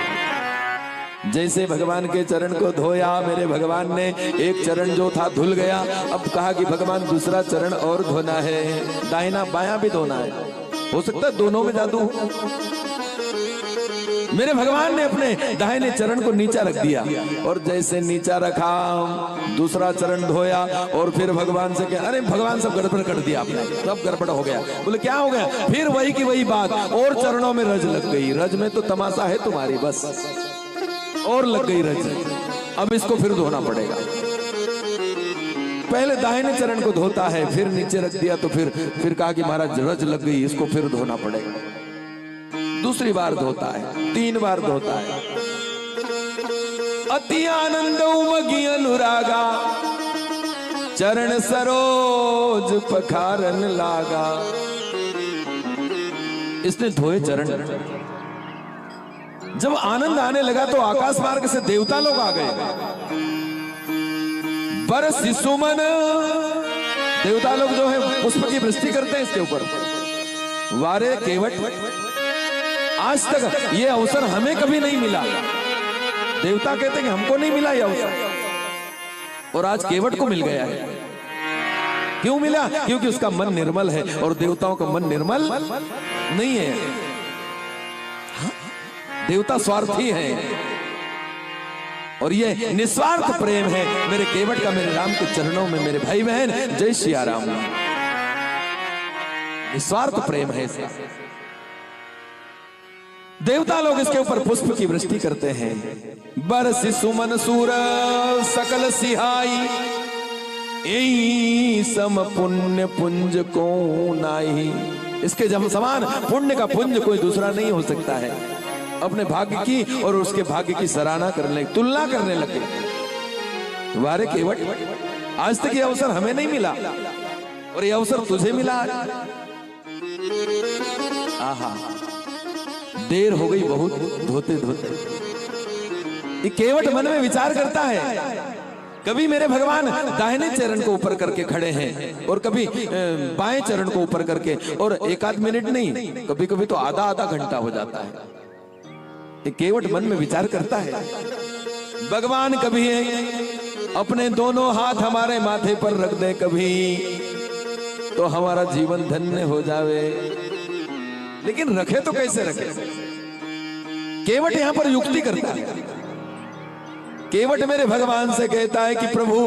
जैसे भगवान के चरण को धोया, मेरे भगवान ने एक चरण जो था धुल गया। अब कहा कि भगवान दूसरा चरण और धोना है, दाहिना बायां भी धोना है। हो सकता है दोनों में जादू हो। मेरे भगवान ने अपने दाहिने चरण को नीचा रख दिया, और जैसे नीचा रखा दूसरा चरण धोया, और फिर भगवान से कहा, अरे भगवान सब गड़बड़ कर दिया आपने, सब गड़बड़ हो गया। बोले क्या हो गया? फिर वही की वही बात, और चरणों में रज लग गई। रज में तो तमाशा है तुम्हारी, बस और लग गई रज। अब इसको फिर धोना पड़ेगा। पहले दाहिने चरण को धोता है, फिर नीचे रख दिया, तो फिर कहा कि महाराज रज लग गई, इसको फिर धोना पड़ेगा। दूसरी बार धोता है, 3 बार धोता है। अति आनंद उमगी अनुरागा, चरण सरोज पखारन लागा। इसने धोए चरण। जब आनंद आने लगा तो आकाश मार्ग से देवता लोग आ गए। बरसि सुमन, देवता लोग जो है पुष्प की वृष्टि करते हैं इसके ऊपर। वारे केवट, आज तक ये अवसर हमें कभी नहीं मिला। देवता कहते हैं कि हमको नहीं मिला ये अवसर, और आज केवट को मिल गया है। क्यों मिला? क्योंकि उसका मन निर्मल है, और देवताओं का मन निर्मल नहीं है। देवता स्वार्थी है, और ये निस्वार्थ प्रेम है मेरे केवट का, मेरे राम के चरणों में। मेरे भाई बहन, जय सिया राम। निस्वार्थ प्रेम है इसका। देवता लोग इसके ऊपर पुष्प की वृष्टि करते हैं। बरसि सुमन सूर सकल सिहाई, एई सम पुण्य पुंज को नाई। इसके जब समान पुण्य का पुंज कोई दूसरा नहीं हो सकता है। अपने भाग्य की और उसके भाग्य की सराहना करने, तुलना करने लगे। वारे केवट, आज तक ये अवसर हमें नहीं मिला, और ये अवसर तुझे मिला। आहा, देर हो गई बहुत धोते धोते। ये केवट मन में विचार करता है। कभी मेरे भगवान दाहिने चरण को ऊपर करके खड़े हैं, और कभी बाएं चरण को ऊपर करके, और एक आध मिनट नहीं, कभी कभी तो आधा आधा घंटा हो जाता है। ये केवट मन में विचार करता है। भगवान कभी अपने दोनों हाथ हमारे माथे पर रख दे, कभी तो हमारा जीवन धन्य हो जावे। लेकिन रखे तो कैसे रखे? केवट यहां पर युक्ति करता है। केवट मेरे भगवान से कहता है कि प्रभु,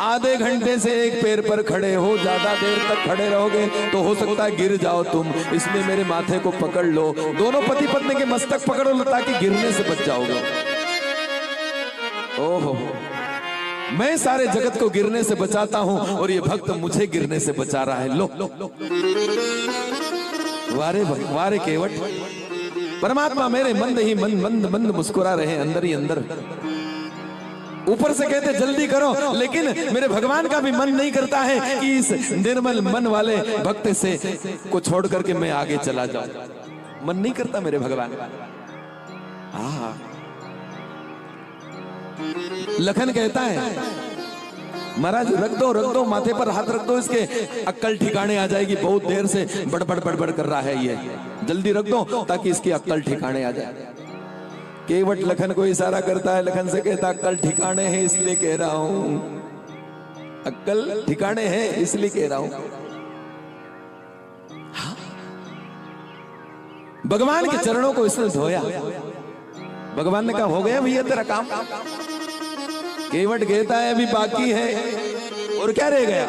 आधे घंटे से एक पैर पर खड़े हो, ज्यादा देर तक खड़े रहोगे तो हो सकता है गिर जाओ तुम, इसलिए मेरे माथे को पकड़ लो। दोनों पति पत्नी के मस्तक पकड़ो लो ताकि गिरने से बच जाओगे। ओहो, मैं सारे जगत को गिरने से बचाता हूं, और ये भक्त मुझे गिरने से बचा रहा है। लो वारे वारे केवट, परमात्मा मेरे मंद ही मंद मंद मुस्कुरा रहे अंदर ही अंदर। ऊपर से कहते जल्दी करो, लेकिन मेरे भगवान का भी मन नहीं करता है कि इस निर्मल मन वाले भक्त से को छोड़ करके मैं आगे चला जाऊं। मन नहीं करता मेरे भगवान का। लखन कहता है, महाराज रख दो माथे पर हाथ रख दो, इसके अक्कल ठिकाने आ जाएगी। बहुत देर से बड़बड़ बड़बड़ कर रहा है ये, जल्दी रख दो ताकि इसकी अक्कल ठिकाने आ जाए। केवट लखन को इशारा करता है। लखन से कहता, अक्कल ठिकाने है इसलिए कह रहा हूं, अक्कल ठिकाने है इसलिए कह रहा हूं। हाँ? भगवान के चरणों को इसने धोया। भगवान ने कहा, हो गया भैया तेरा काम। केवट कहता है, अभी बाकी है। और क्या रह गया?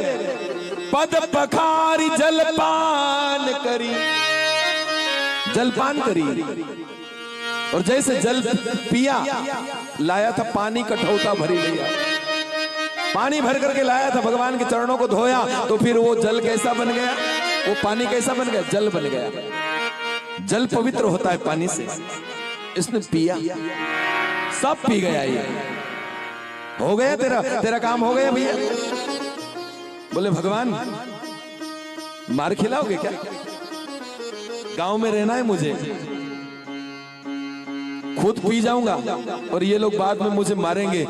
पद पखारी जलपान करी, जलपान करी। और जैसे जल पिया, लाया था पानी कठौता भरी लिया, पानी भर करके लाया था, भगवान के चरणों को धोया, तो फिर वो जल कैसा बन गया? वो पानी कैसा बन गया? जल बन गया। जल पवित्र होता है पानी से। इसने पिया, सब पी गया। ये हो गया तेरा काम हो गया भैया। बोले, भगवान मार खिलाओगे क्या? गांव में रहना है मुझे, खुद पी जाऊंगा और ये लोग बाद में मुझे मारेंगे।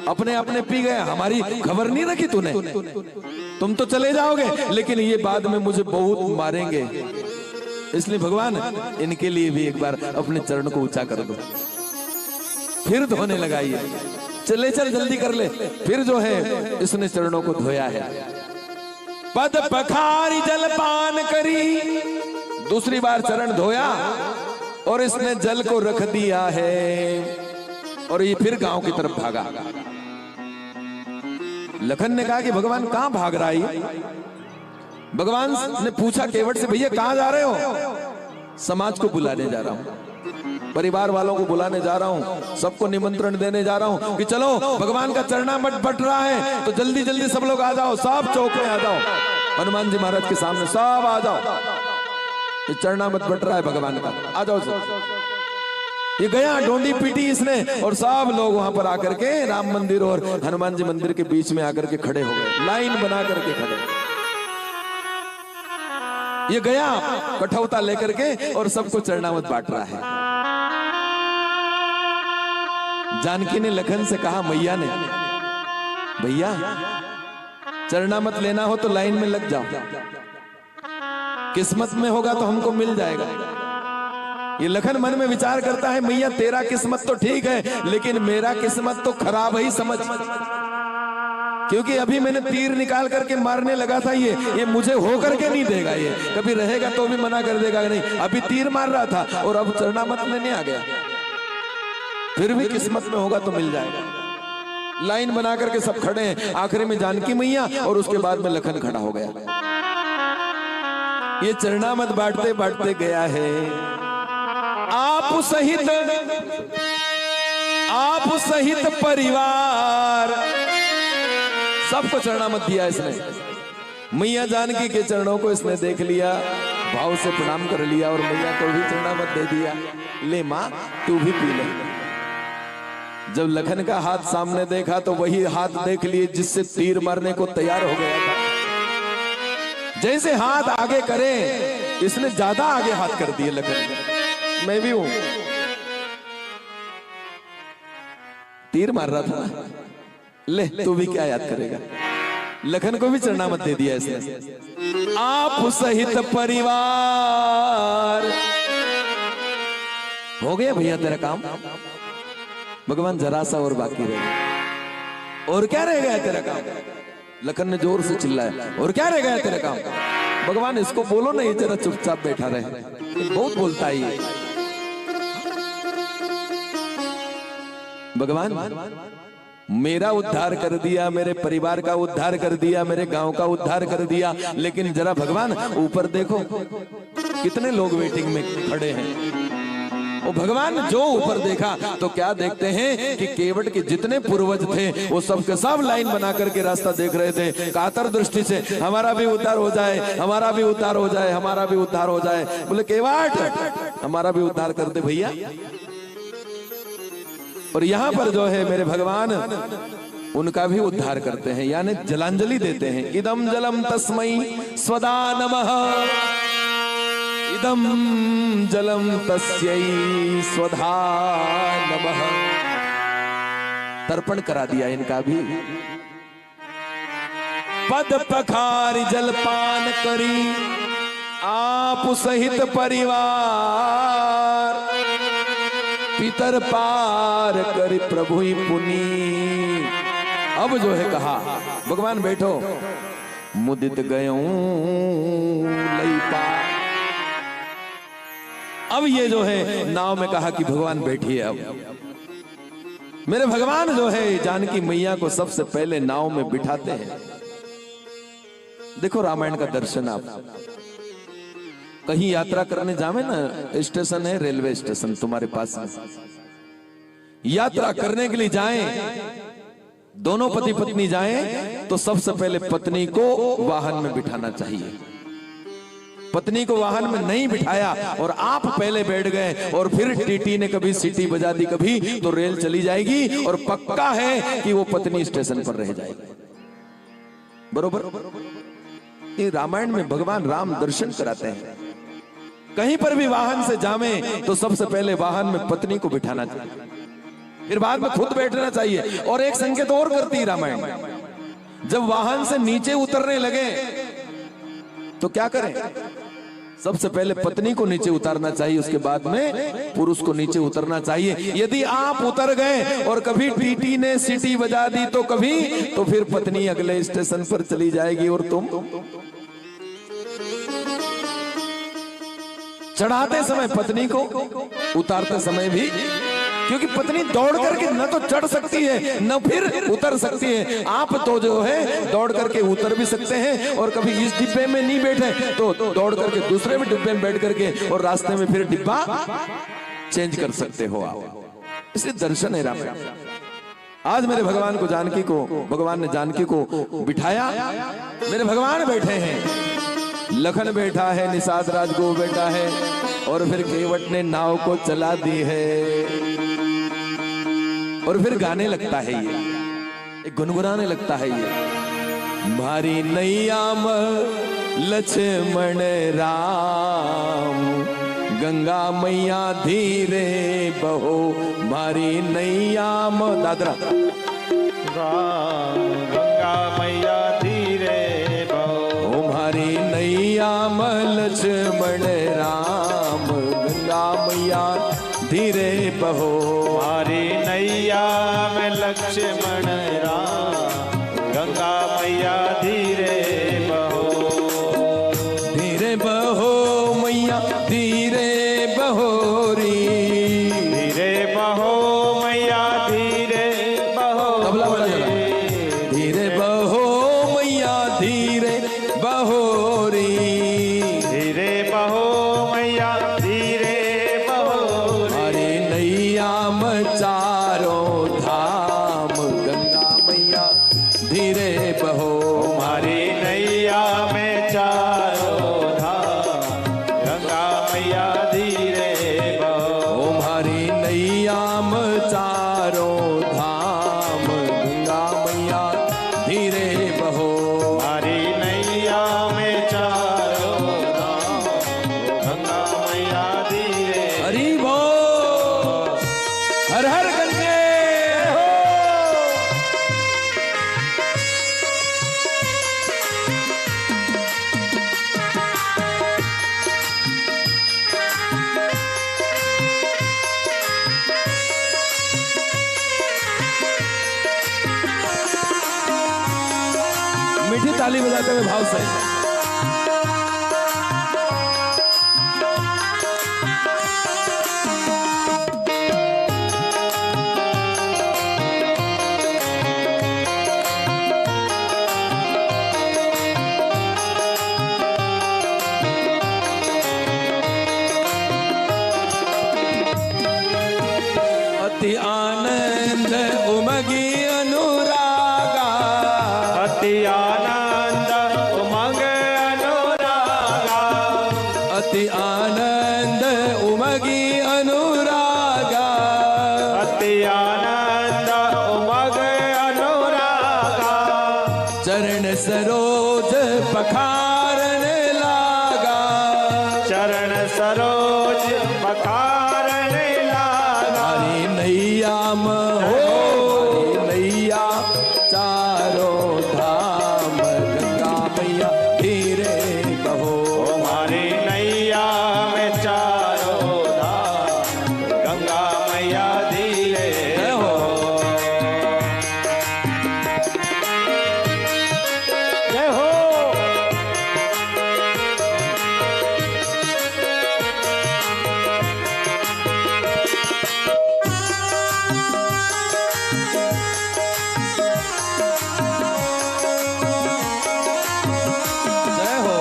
अपने अपने पी गए, हमारी खबर नहीं रखी तूने। तुम तो चले जाओगे, लेकिन ये बाद में मुझे बहुत मारेंगे। इसलिए भगवान इनके लिए भी एक बार अपने चरण को ऊंचा कर दो। फिर धोने लगा ये, चले चल जल्दी कर ले। फिर जो है इसने चरणों को धोया है। पद पखारी जलपान करी, दूसरी बार चरण धोया और इसने जल को रख दिया है। और ये फिर गांव की तरफ भागा। लखन ने कहा कि भगवान कहां भाग रहा है? भगवान ने पूछा केवट से, भैया कहां जा रहे हो? समाज को बुलाने जा रहा हूं, परिवार वालों को बुलाने जा रहा हूं, सबको निमंत्रण देने जा रहा हूं कि चलो भगवान का चरणामृत बट रहा है, तो जल्दी जल्दी सब लोग आ जाओ, सब चौक में आ जाओ, हनुमान जी महाराज के सामने सब आ जाओ। चरणामृत बट रहा है भगवान का, आ जाओ सब। ये गया, डोंडी पीटी इसने, और सब लोग वहां पर आकर के राम मंदिर और हनुमान जी मंदिर के बीच में आकर के खड़े हो गए, लाइन बना करके खड़े। ये गया कठौता लेकर के और सबको चरणामत बांट रहा है। जानकी ने लखन से कहा, मैया ने, भैया चरणामत लेना हो तो लाइन में लग जाओ, किस्मत में होगा तो हमको मिल जाएगा। ये लखन मन में विचार करता है, मैया तेरा किस्मत तो ठीक है, लेकिन मेरा किस्मत तो खराब ही समझ, क्योंकि अभी मैंने तीर निकाल करके मारने लगा था, ये मुझे हो करके नहीं देगा, ये कभी रहेगा तो भी मना कर देगा नहीं। अभी तीर मार रहा था और अब चरणामत लेने आ गया, फिर भी किस्मत में होगा तो मिल जाएगा। लाइन बना करके सब खड़े हैं, आखिरी में जानकी मैया और उसके बाद में लखन खड़ा हो गया। ये चरणामत बांटते बांटते गया है, आप सहित परिवार सबको चरणामत दिया इसने। मैया जानकी के चरणों को इसने देख लिया, भाव से प्रणाम कर लिया और मैया को भी चरणामत दे दिया। ले मां तू भी पी ले। जब लखन का हाथ सामने देखा तो वही हाथ देख लिए जिससे तीर मारने को तैयार हो गया था। जैसे हाथ आगे करे, इसने ज्यादा आगे हाथ कर दिए लखन। मैं भी हूं, तीर मार रहा था, ले तू भी क्या याद करेगा। लखन को भी चरणामत दे दिया इसने। आप सहित परिवार, हो गया भैया तेरा काम। भगवान जरा सा और बाकी रह, और क्या रह गया तेरा काम। लखन ने जोर से चिल्लाया, और क्या रह गया तेरा काम। भगवान इसको बोलो ना, ये जरा चुपचाप बैठा रहे, बहुत बोलता है ये। भगवान मेरा उद्धार कर दिया, मेरे परिवार का उद्धार कर दिया, मेरे गांव का उद्धार कर दिया, लेकिन जरा भगवान ऊपर देखो कितने लोग वेटिंग में खड़े हैं। और भगवान जो ऊपर देखा तो क्या देखते हैं कि केवट के जितने पूर्वज थे वो सब के सब लाइन बना करके रास्ता देख रहे थे, कातर दृष्टि से, हमारा भी उद्धार हो जाए, हमारा भी उद्धार हो जाए, हमारा भी उद्धार हो जाए। बोले केवट हमारा भी उद्धार कर दे भैया। और यहां पर जो है मेरे भगवान उनका भी उद्धार करते हैं, यानी जलांजलि देते हैं। इदम जलम तस्मै स्वदा नमः, इदम जलम तस्यै स्वधा नमः। तर्पण करा दिया इनका भी। पद पखारी जलपान करी आप सहित परिवार, पितर पार करी प्रभु पुनी। अब जो है कहा, भगवान बैठो, मुदित गयो लई पार। अब ये जो है नाव में कहा कि भगवान बैठिए। अब मेरे भगवान जो है जानकी मैया को सबसे पहले नाव में बिठाते हैं। देखो रामायण का दर्शन, आप कहीं यात्रा करने जावे ना, स्टेशन है रेलवे स्टेशन तुम्हारे पास में, यात्रा करने के लिए जाएं, दोनों पति पत्नी जाएं तो सबसे पहले पत्नी को वाहन में बिठाना चाहिए। पत्नी को वाहन में नहीं बिठाया और आप पहले बैठ गए और फिर टीटी ने कभी सीटी बजा दी कभी, तो रेल चली जाएगी और पक्का है कि वो पत्नी स्टेशन पर रह जाएगी। बरोबर। ये रामायण में भगवान राम दर्शन कराते हैं। कहीं पर भी वाहन से जावें तो सबसे पहले वाहन में पत्नी को बिठाना चाहिए, फिर बाद में खुद बैठना चाहिए। और एक संकेत और करती है रामायण, जब वाहन से नीचे उतरने लगे तो क्या करें, सबसे पहले पत्नी को नीचे उतारना चाहिए, उसके बाद में पुरुष को नीचे उतरना चाहिए। यदि आप उतर गए और कभी टीटी ने सीटी बजा दी तो कभी, तो फिर पत्नी अगले स्टेशन पर चली जाएगी और तुम चढ़ाते समय पत्नी को, उतारते समय भी, क्योंकि पत्नी दौड़ करके न तो चढ़ सकती है न फिर उतर सकती है। आप तो जो है दौड़ करके उतर भी सकते हैं और कभी इस डिब्बे में नहीं बैठे तो दौड़ करके दूसरे भी डिब्बे में बैठ करके और रास्ते में फिर डिब्बा चेंज कर सकते हो आप। इसलिए दर्शन है रामायण। आज मेरे भगवान को जानकी को, भगवान ने जानकी को बिठाया, मेरे भगवान बैठे हैं, लखन बैठा है, निषाद राजगुरु बैठा है, और फिर केवट ने नाव को चला दी है और फिर गाने लगता है ये गुनगुनाने लगता है ये। मारी नैया लक्ष्मण राम गंगा मैया धीरे बहो मारी नैया दादरा राम गंगा मैया धीरे बहो मारी नैया लक्ष्मण राम गंगा मैया धीरे बहो मारी नैया में लक्ष्मण राम गंगा मैया धीरे बहो मैया धीरे बहोरी धीरे बहो मैया धीरे बहो धीरे बहो मैया धीरे बहोरी धीरे बहो मैया धीरे बहो हरे नैया चारों धाम गंगा मैया धीरे बहो हमारी नैया में चारों धाम गंगा मैया धीरे बहो हमारी नैया चारों धाम गंगा मैया धीरे बहो हमारी नैया में चारों धाम गंगा मैया धीरे हरि बोल हर हर गंगे हो। मीठी ताली बजाते हुए भाव से अति आनंद उमगी अनुरागा अति आनंद उमंग अनुरागा अति आनंद उमगी अनुरागा अति आनंद उमंग अनुरागा चरण सरोज पखारने लागा चरण सरोज पखारने लागा हरी नैया हो नैया चारों धाम गंगा मैया धीरे बहो हमारी नैया में चारों धाम गंगा मैया धीरे हो। जय हो जय हो।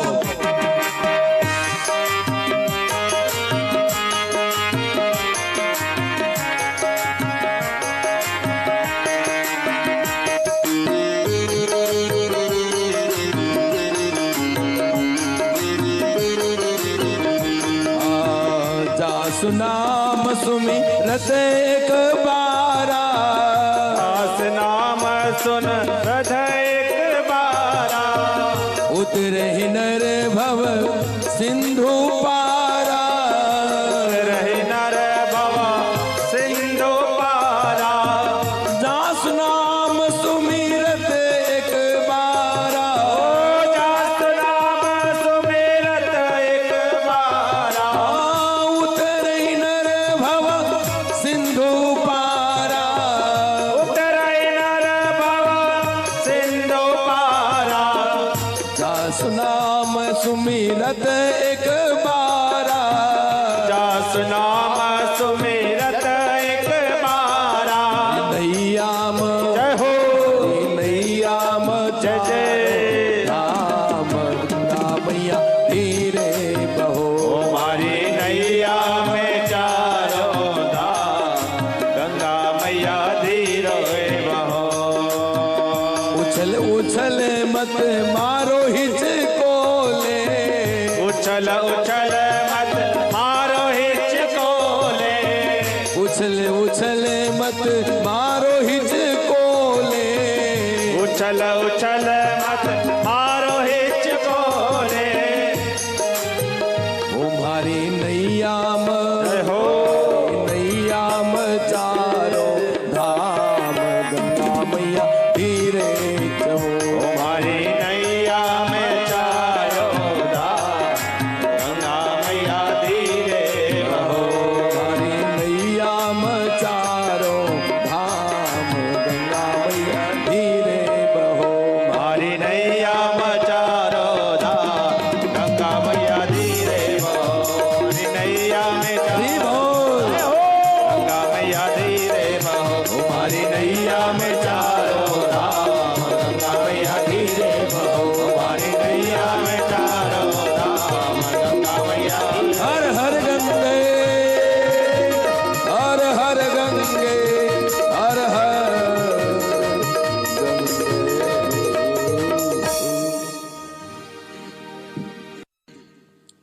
जासु नाम सुमिरत एक बारा दास नाम सुन हृदय एक बारा उतरे नर भव सिंधु पारा रहे नर भव सिंधु पारा जासु नाम सुमिरत एक बारा जास नाम सुमिरत एक बारा उतरे नर भव सिंधु पारा उतरई नर भव सिंधु पारा जासु नाम सुमिरत एक बारा जास नाम सुमिरत एक बारा नैयाम जय हो नैयाम जय जय राम गंगा मैया धीरे बहो हमारी नैया में चारों धाम गंगा मैया धीरे बहो उछल उछल मत मारो हिचकोले उछल उछल मत मारो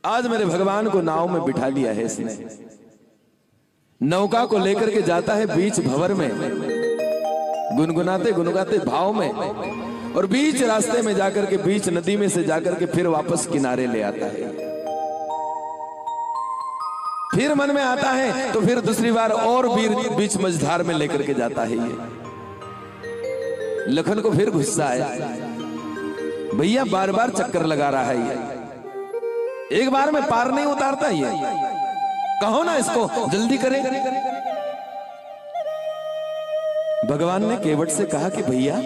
आज मेरे भगवान को नाव में बिठा लिया है इसने। नौका को लेकर के जाता है बीच भंवर में, गुनगुनाते गुनगुनाते भाव में, और बीच रास्ते में जाकर के, बीच नदी में से जाकर के फिर वापस किनारे ले आता है। फिर मन में आता है तो फिर दूसरी बार और बीच मझधार में लेकर के जाता है। ये लखन को फिर गुस्सा आया, भैया बार बार चक्कर लगा रहा है ये, एक बार में पार नहीं उतारता ये, कहो ना इसको जल्दी करे। भगवान ने केवट से कहा कि भैया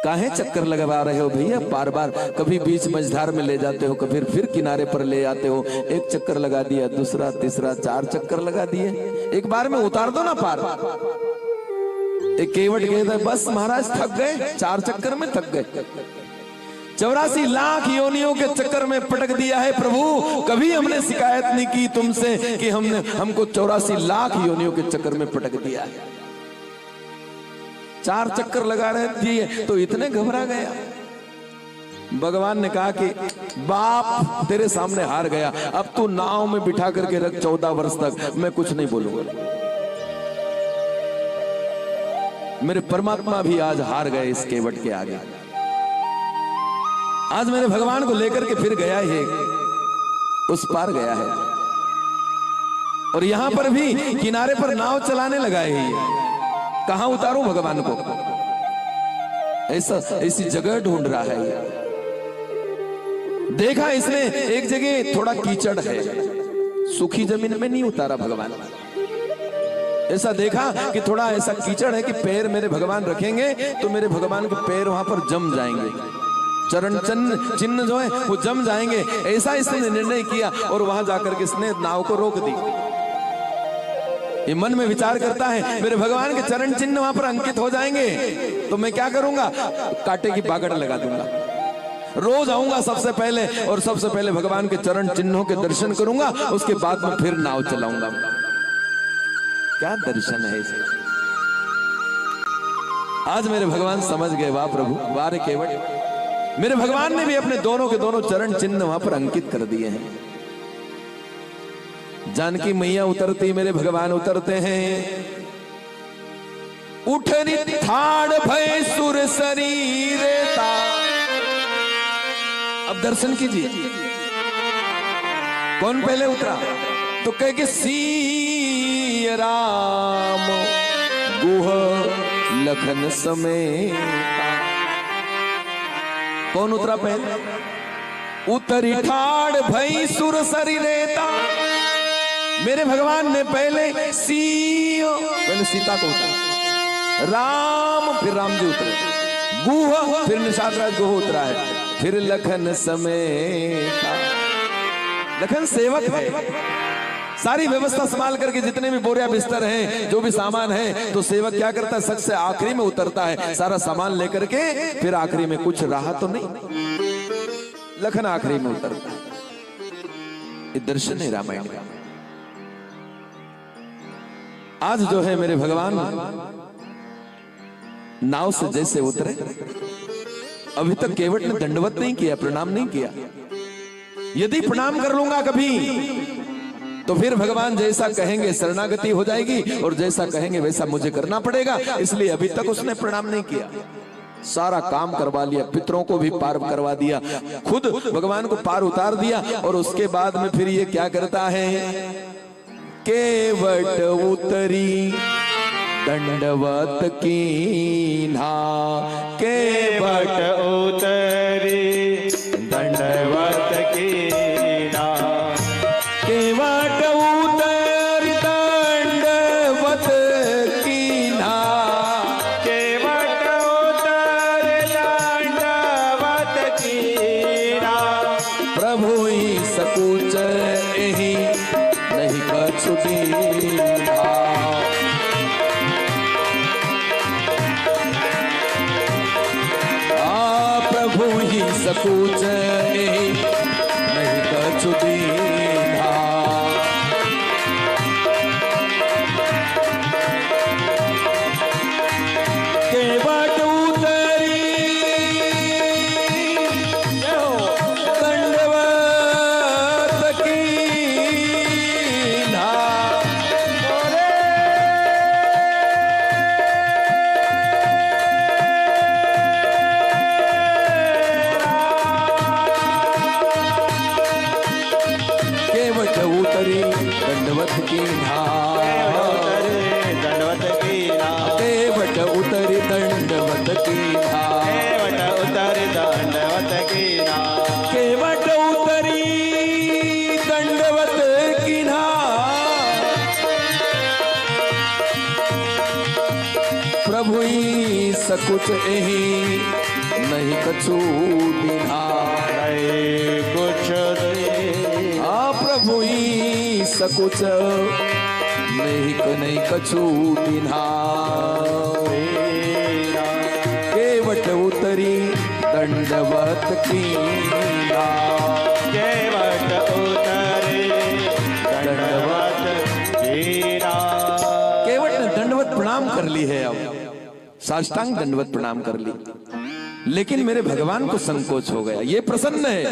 काहे चक्कर लगवा रहे हो भैया, बार बार कभी बीच मझधार में ले जाते हो, कभी फिर किनारे पर ले आते हो। एक चक्कर लगा दिया, दूसरा, तीसरा, 4 चक्कर लगा दिए, एक बार में उतार दो ना पार। एक केवट कहता है बस महाराज थक गए, 4 चक्कर में थक गए, 84 लाख योनियों के चक्कर में पटक दिया है प्रभु। कभी हमने शिकायत नहीं की तुमसे कि हमको 84 लाख योनियों के चक्कर में पटक दिया है। 4 चक्कर लगा रहे थे तो इतने घबरा गया। भगवान ने कहा कि बाप तेरे सामने हार गया, अब तू नाव में बिठा करके रख 14 वर्ष तक, मैं कुछ नहीं बोलूंगा। मेरे परमात्मा भी आज हार गए इस केवट के आगे। आज मेरे भगवान को लेकर के फिर गया है, उस पार गया है, और यहां पर भी किनारे पर नाव चलाने लगा है। कहां उतारूं भगवान को, ऐसी जगह ढूंढ रहा है। देखा इसने एक जगह थोड़ा कीचड़ है, सूखी जमीन में नहीं उतारा भगवान। ऐसा देखा कि थोड़ा ऐसा कीचड़ है कि पैर मेरे भगवान रखेंगे तो मेरे भगवान के पैर वहां पर जम जाएंगे, चरण चिन्ह जो है वो जम जाएंगे। ऐसा इसने निर्णय किया और वहां जाकर के इसने नाव को रोक दी। ये मन में विचार करता है मेरे भगवान के चरण चिन्ह वहां पर अंकित हो जाएंगे तो मैं क्या करूंगा, कांटे की बागड़ लगा दूंगा। रोज आऊंगा सबसे पहले और सबसे पहले भगवान के चरण चिन्हों के दर्शन करूंगा, उसके बाद में फिर नाव चलाऊंगा। क्या दर्शन है इसे। आज मेरे भगवान समझ गए, वाह प्रभु वाह रे केवट। मेरे भगवान ने भी अपने दोनों के दोनों चरण चिन्ह वहां पर अंकित कर दिए हैं। जानकी मैया उतरती, मेरे भगवान उतरते हैं। उठनी ठाड़ भय सुर शरीरेता। अब दर्शन कीजिए, कौन पहले उतरा तो कह के सिय राम गुह लखन समेता। कौन उतरा पहले, उतरी ठाड़ भई सुर शरीरेता। मेरे भगवान ने पहले सीता को उतारा, राम फिर राम जी उतरे, गुह फिर निषाद राज गुह उतरा है, फिर लखन समेता। लखन सेवक है, सारी व्यवस्था संभाल करके जितने भी बोरिया बिस्तर हैं, जो भी सामान है, तो सेवक क्या करता है, सबसे आखिरी में उतरता है सारा सामान लेकर के। फिर आखिरी में कुछ रहा तो नहीं, लखन आखिरी में उतरता है। ये दर्शन है रामायण का। आज जो है मेरे भगवान नाव से जैसे उतरे, अभी तक केवट ने दंडवत नहीं किया, प्रणाम नहीं किया। यदि प्रणाम कर लूंगा कभी तो फिर भगवान जैसा कहेंगे शरणागति हो जाएगी, और जैसा कहेंगे वैसा मुझे करना पड़ेगा। इसलिए अभी तक उसने प्रणाम नहीं किया। सारा काम करवा लिया, पितरों को भी पार करवा दिया, खुद भगवान को पार उतार दिया। और उसके बाद में फिर ये क्या करता है, केवट उतरी दंडवत कीन्हा। केवट उतरी दंडवत कीन्हा। केवट उतरी दंडवत कीन्हा। केवट उतरी दंडवत कीन्हा। प्रभु ही सकुच एहि नहीं कछु दीन्हा। प्रभु ही सकुच एहि नहीं कछु दीन्हा। केवट उतरी दंडवत दंडवत की केवट उतरी दंडवत की नाव, केवट उतरी दंडवत की केवट उतरी दंडवत की नाव, केवट उतरी दंडवत की प्रभु सकुच एही नहीं कछु दीना, नहीं कुछ दे प्रभु सकुच नहीं कछु दीना, केवट उतरी दंडवत की केवट उतरी दंडवत की नाव। केवट ने दंडवत प्रणाम कर ली है, अब साष्टांग दंडवत प्रणाम कर ली, लेकिन मेरे भगवान को संकोच हो गया। ये प्रसन्न है,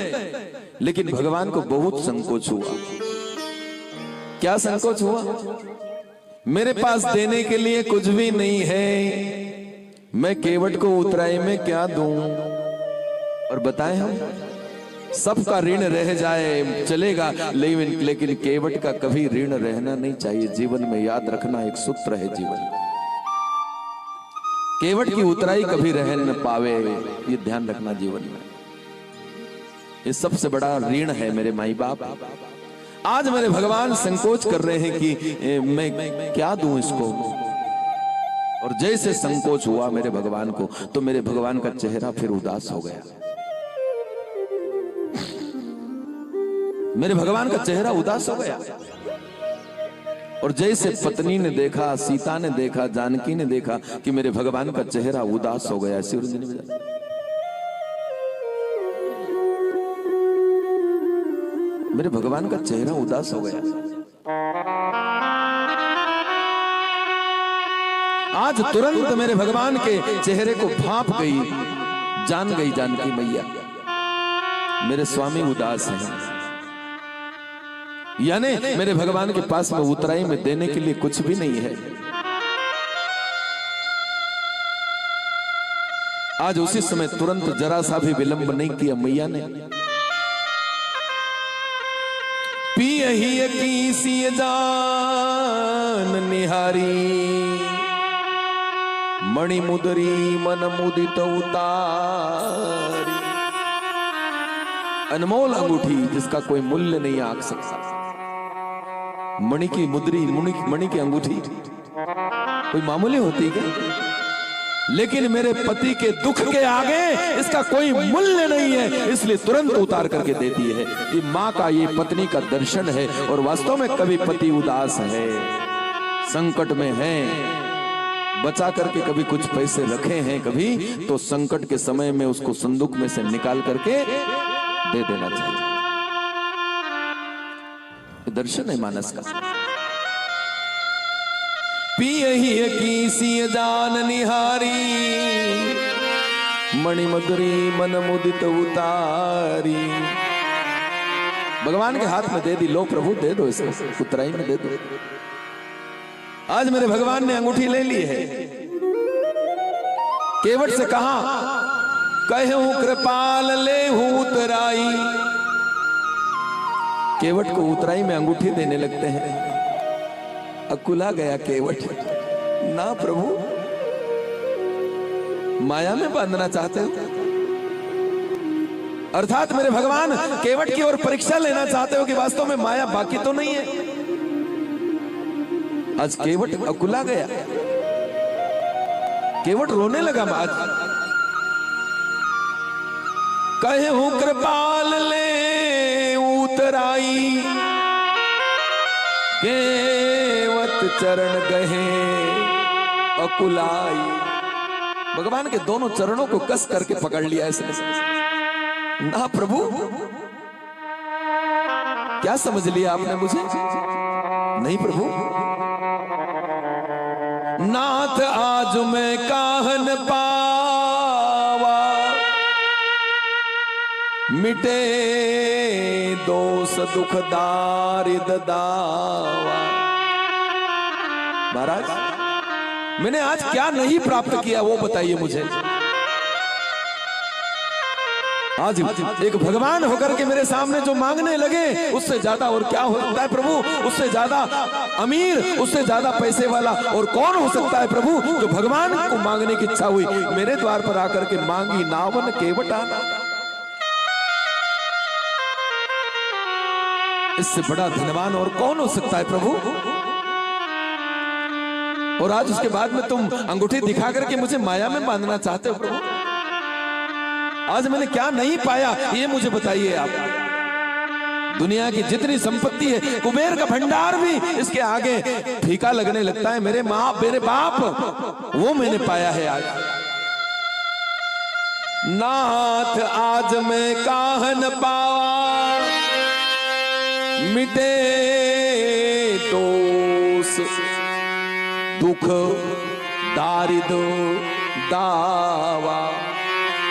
लेकिन भगवान को बहुत संकोच हुआ। क्या संकोच हुआ? मेरे पास देने के लिए कुछ भी नहीं है, मैं केवट को उतराई में क्या दूं? और बताएं हम सबका ऋण रह जाए चलेगा, लेकिन केवट का कभी ऋण रहना नहीं चाहिए। जीवन में याद रखना एक सूत्र है जीवन में, केवट की उतराई कभी रह न पावे, ये ध्यान रखना जीवन में। ये सबसे बड़ा ऋण है मेरे माई बाप। आज मेरे भगवान संकोच कर रहे हैं कि मैं क्या दूं इसको, और जैसे संकोच हुआ मेरे भगवान को, तो मेरे भगवान का चेहरा फिर उदास हो गया। मेरे भगवान का चेहरा उदास हो गया, और जैसे पत्नी ने देखा, सीता ने देखा, जानकी ने देखा कि मेरे भगवान का चेहरा उदास हो गया, मेरे भगवान का चेहरा उदास हो गया। आज तुरंत मेरे भगवान के चेहरे को भांप गई, जान गई जानकी मैया मेरे स्वामी उदास हैं, यानी मेरे भगवान के पास में उतराई में देने के लिए कुछ भी नहीं है। आज उसी समय तुरंत जरा सा भी विलंब नहीं किया मैया ने। पियहि की सी जान निहारी, मणि मुदरी मन मुदित उतारी। अनमोल अंगूठी जिसका कोई मूल्य नहीं आंक सकता, मणि की मुद्री, मणि की अंगूठी कोई मामूली होती क्या? लेकिन मेरे पति के दुख के आगे इसका कोई मूल्य नहीं है, इसलिए तुरंत उतार करके देती है। ये माँ का, ये पत्नी का दर्शन है। और वास्तव में कभी पति उदास है, संकट में है, बचा करके कभी कुछ पैसे रखे हैं, कभी तो संकट के समय में उसको संदूक में से निकाल करके दे देना चाहिए। दर्शन है मानस का। पियहि की सी जान निहारी, मणि मधुरी मन मुदित उतारी। भगवान के हाथ में दे दी, लो प्रभु दे दो, इसको उतराई में दे दो। आज मेरे भगवान ने अंगूठी ले ली है। केवट से कहा, कहूं कृपाल ले हूं उतराई। केवट को उतराई में अंगूठी देने लगते हैं। अकुला गया केवट, ना प्रभु, माया में बांधना चाहते हो? अर्थात मेरे भगवान केवट की ओर परीक्षा लेना चाहते हो कि वास्तव में माया बाकी तो नहीं है। आज केवट अकुला गया, केवट रोने लगा। आज कहूं कृपाल ले उतराई, केवट चरण गहे अकुलाई। भगवान के दोनों चरणों को कस करके पकड़ लिया ऐसे। ना प्रभु, क्या समझ लिया आपने मुझे? नहीं प्रभु, नाथ आज मैं काहन पावा, मिटे दोष दुख दारिद दावा। महाराज, मैंने आज क्या नहीं प्राप्त किया वो बताइए मुझे। आज एक भगवान होकर के मेरे सामने जो मांगने लगे, उससे ज्यादा और क्या हो सकता है प्रभु? उससे ज्यादा अमीर, उससे ज्यादा पैसे वाला और कौन हो सकता है प्रभु, जो भगवान को मांगने की इच्छा हुई मेरे द्वार पर आकर के मांगी नावन केवटाना। इससे बड़ा धनवान और कौन हो सकता है प्रभु? और आज उसके बाद में तुम अंगूठी दिखा करके मुझे माया में बांधना चाहते हो प्रभु। आज मैंने क्या नहीं पाया ये मुझे बताइए आप। दुनिया की जितनी संपत्ति है, कुबेर का भंडार भी इसके आगे फीका लगने लगता है। मेरे बाप वो मैंने पाया है आज। नाथ आज मैं काहन पावा, मिटे दोष दुख दारिद्र दावा।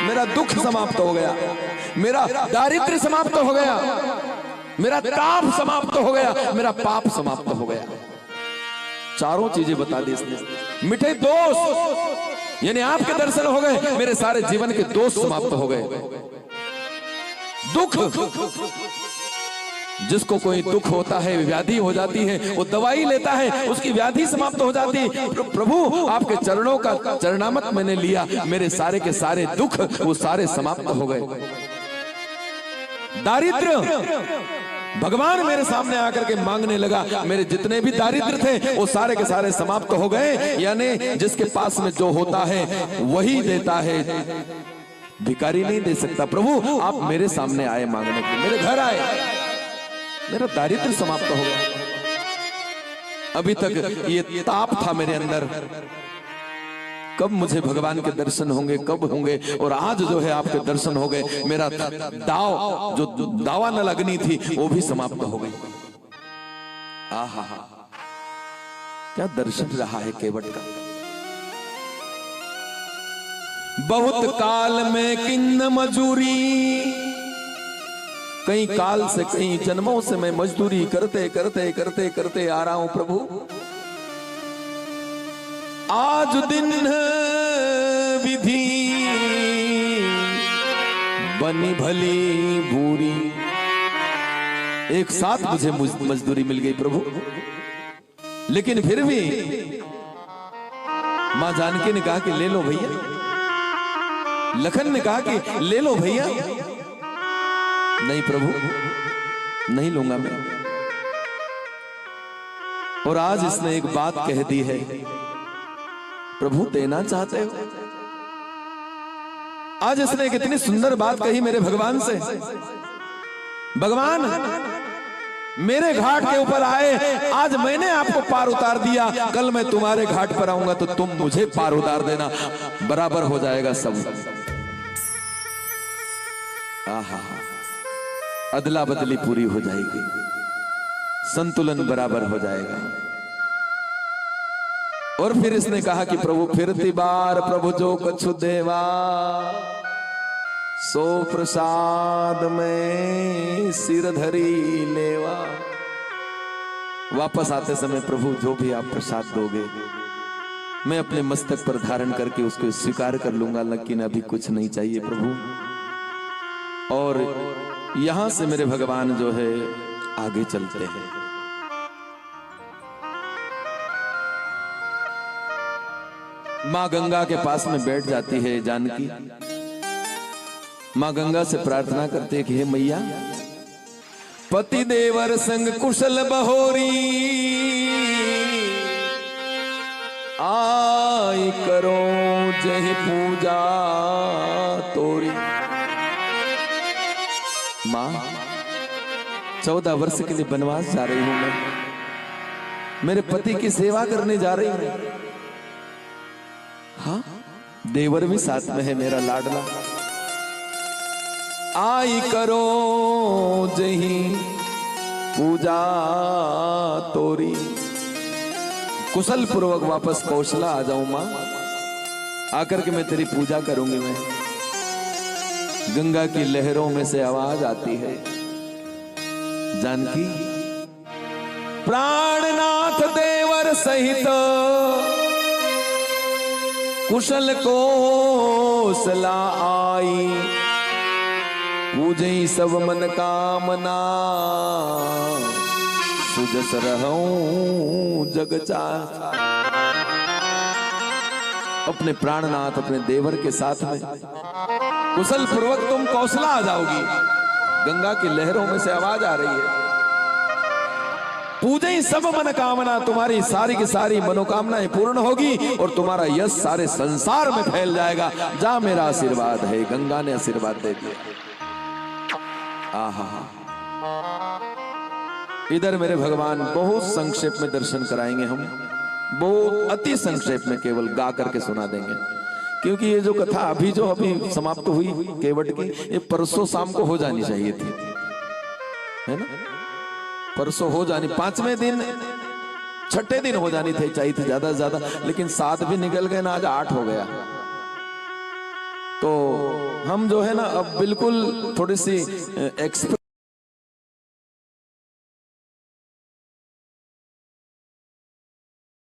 मेरा दुख समाप्त हो गया, मेरा दारिद्र्य समाप्त हो गया, मेरा ताप समाप्त हो गया, मेरा पाप समाप्त हो गया। चारों चीजें बता दी इसने। मिटे दोष यानी आपके दर्शन हो गए, मेरे सारे जीवन के दोष समाप्त हो गए। दुख, जिसको कोई दुख होता है, व्याधि हो जाती है, वो दवाई लेता है, उसकी व्याधि समाप्त हो जाती है। प्रभु आपके चरणों का चरणामत मैंने लिया, मेरे सारे के सारे दुख वो सारे समाप्त हो गए। दारिद्र्य, भगवान मेरे सामने आकर के मांगने लगा, मेरे जितने भी दारिद्र्य थे वो सारे के सारे समाप्त हो गए। यानी जिसके पास में जो होता है वही देता है, भिखारी नहीं दे सकता। प्रभु आप मेरे सामने आए मांगने के, मेरे घर आए, मेरा दारिद्र्य समाप्त हो गया। अभी तक ये ताप था मेरे अंदर, कब मुझे भगवान के दर्शन होंगे, कब होंगे। और आज जो है आपके दर्शन हो गए, मेरा दाव जो दावा न लगनी थी वो भी समाप्त हो गई। आहा, क्या दर्शन रहा है केवट का। बहुत काल में किन्न मजूरी, कई काल से कई जन्मों से मैं मजदूरी करते करते करते करते आ रहा हूं प्रभु। आज दिन विधि बनी भली बुरी, एक साथ मुझे मजदूरी मिल गई प्रभु। लेकिन फिर भी मां जानकी ने कहा कि ले लो भैया, लखन ने कहा कि ले लो भैया। नहीं प्रभु नहीं लूंगा मैं। और आज इसने एक बात कह दी है, प्रभु देना चाहते हो। आज इसने एक इतनी सुंदर बात कही मेरे भगवान से। भगवान मेरे घाट के ऊपर आए, आज मैंने आपको पार उतार दिया, कल मैं तुम्हारे घाट पर आऊंगा तो तुम मुझे पार उतार देना, बराबर हो जाएगा सब। आहा, अदला बदली पूरी हो जाएगी, संतुलन बराबर हो जाएगा। और फिर इसने कहा कि प्रभु फिरती बार प्रभु जो कछु देवा, सो प्रसाद में सिर धरी लेवा। वापस आते समय प्रभु जो भी आप प्रसाद दोगे मैं अपने मस्तक पर धारण करके उसको स्वीकार कर लूंगा, लेकिन अभी कुछ नहीं चाहिए प्रभु। और यहां से मेरे भगवान जो है आगे चलते हैं। मां गंगा के पास में बैठ जाती है जानकी। मां गंगा से प्रार्थना करते हैं कि हे मैया, पति देवर संग कुशल बहोरी, आई करो जय पूजा तोरी। मां 14 वर्ष के लिए वनवास जा रही हूं मैं, मेरे पति की सेवा करने जा रही हूं। हाँ, देवर भी साथ में है मेरा लाडला। आई करो जही पूजा तोरी, कुशल पूर्वक वापस कौशला आ जाऊं मां, आकर के मैं तेरी पूजा करूंगी। मैं गंगा की लहरों में से आवाज आती है, जानकी प्राणनाथ देवर सहित कुशल कोसला आई, पूजे सब मन कामना, सुजस रहूं जग चाह। अपने प्राणनाथ अपने देवर के साथ में कुशल पूर्वक तुम कौशला आ जाओगी। गंगा की लहरों में से आवाज आ रही है, पूजे सब मन कामना, तुम्हारी सारी की सारी मनोकामनाएं पूर्ण होगी और तुम्हारा यश सारे संसार में फैल जाएगा। जा मेरा आशीर्वाद है। गंगा ने आशीर्वाद दे दिया। आहा, इधर मेरे भगवान बहुत संक्षेप में दर्शन कराएंगे हम, बहुत अति संक्षेप में केवल गा करके सुना देंगे, क्योंकि ये जो कथा अभी समाप्त हुई केवट की, ये परसों शाम को हो जानी चाहिए थी, है ना? परसों हो जानी, 5वें दिन 6ठे दिन हो जानी थी चाहिए थी ज्यादा से ज्यादा, लेकिन 7 भी निकल गए ना, आज 8 हो गया। तो हम जो है ना अब बिल्कुल थोड़ी सी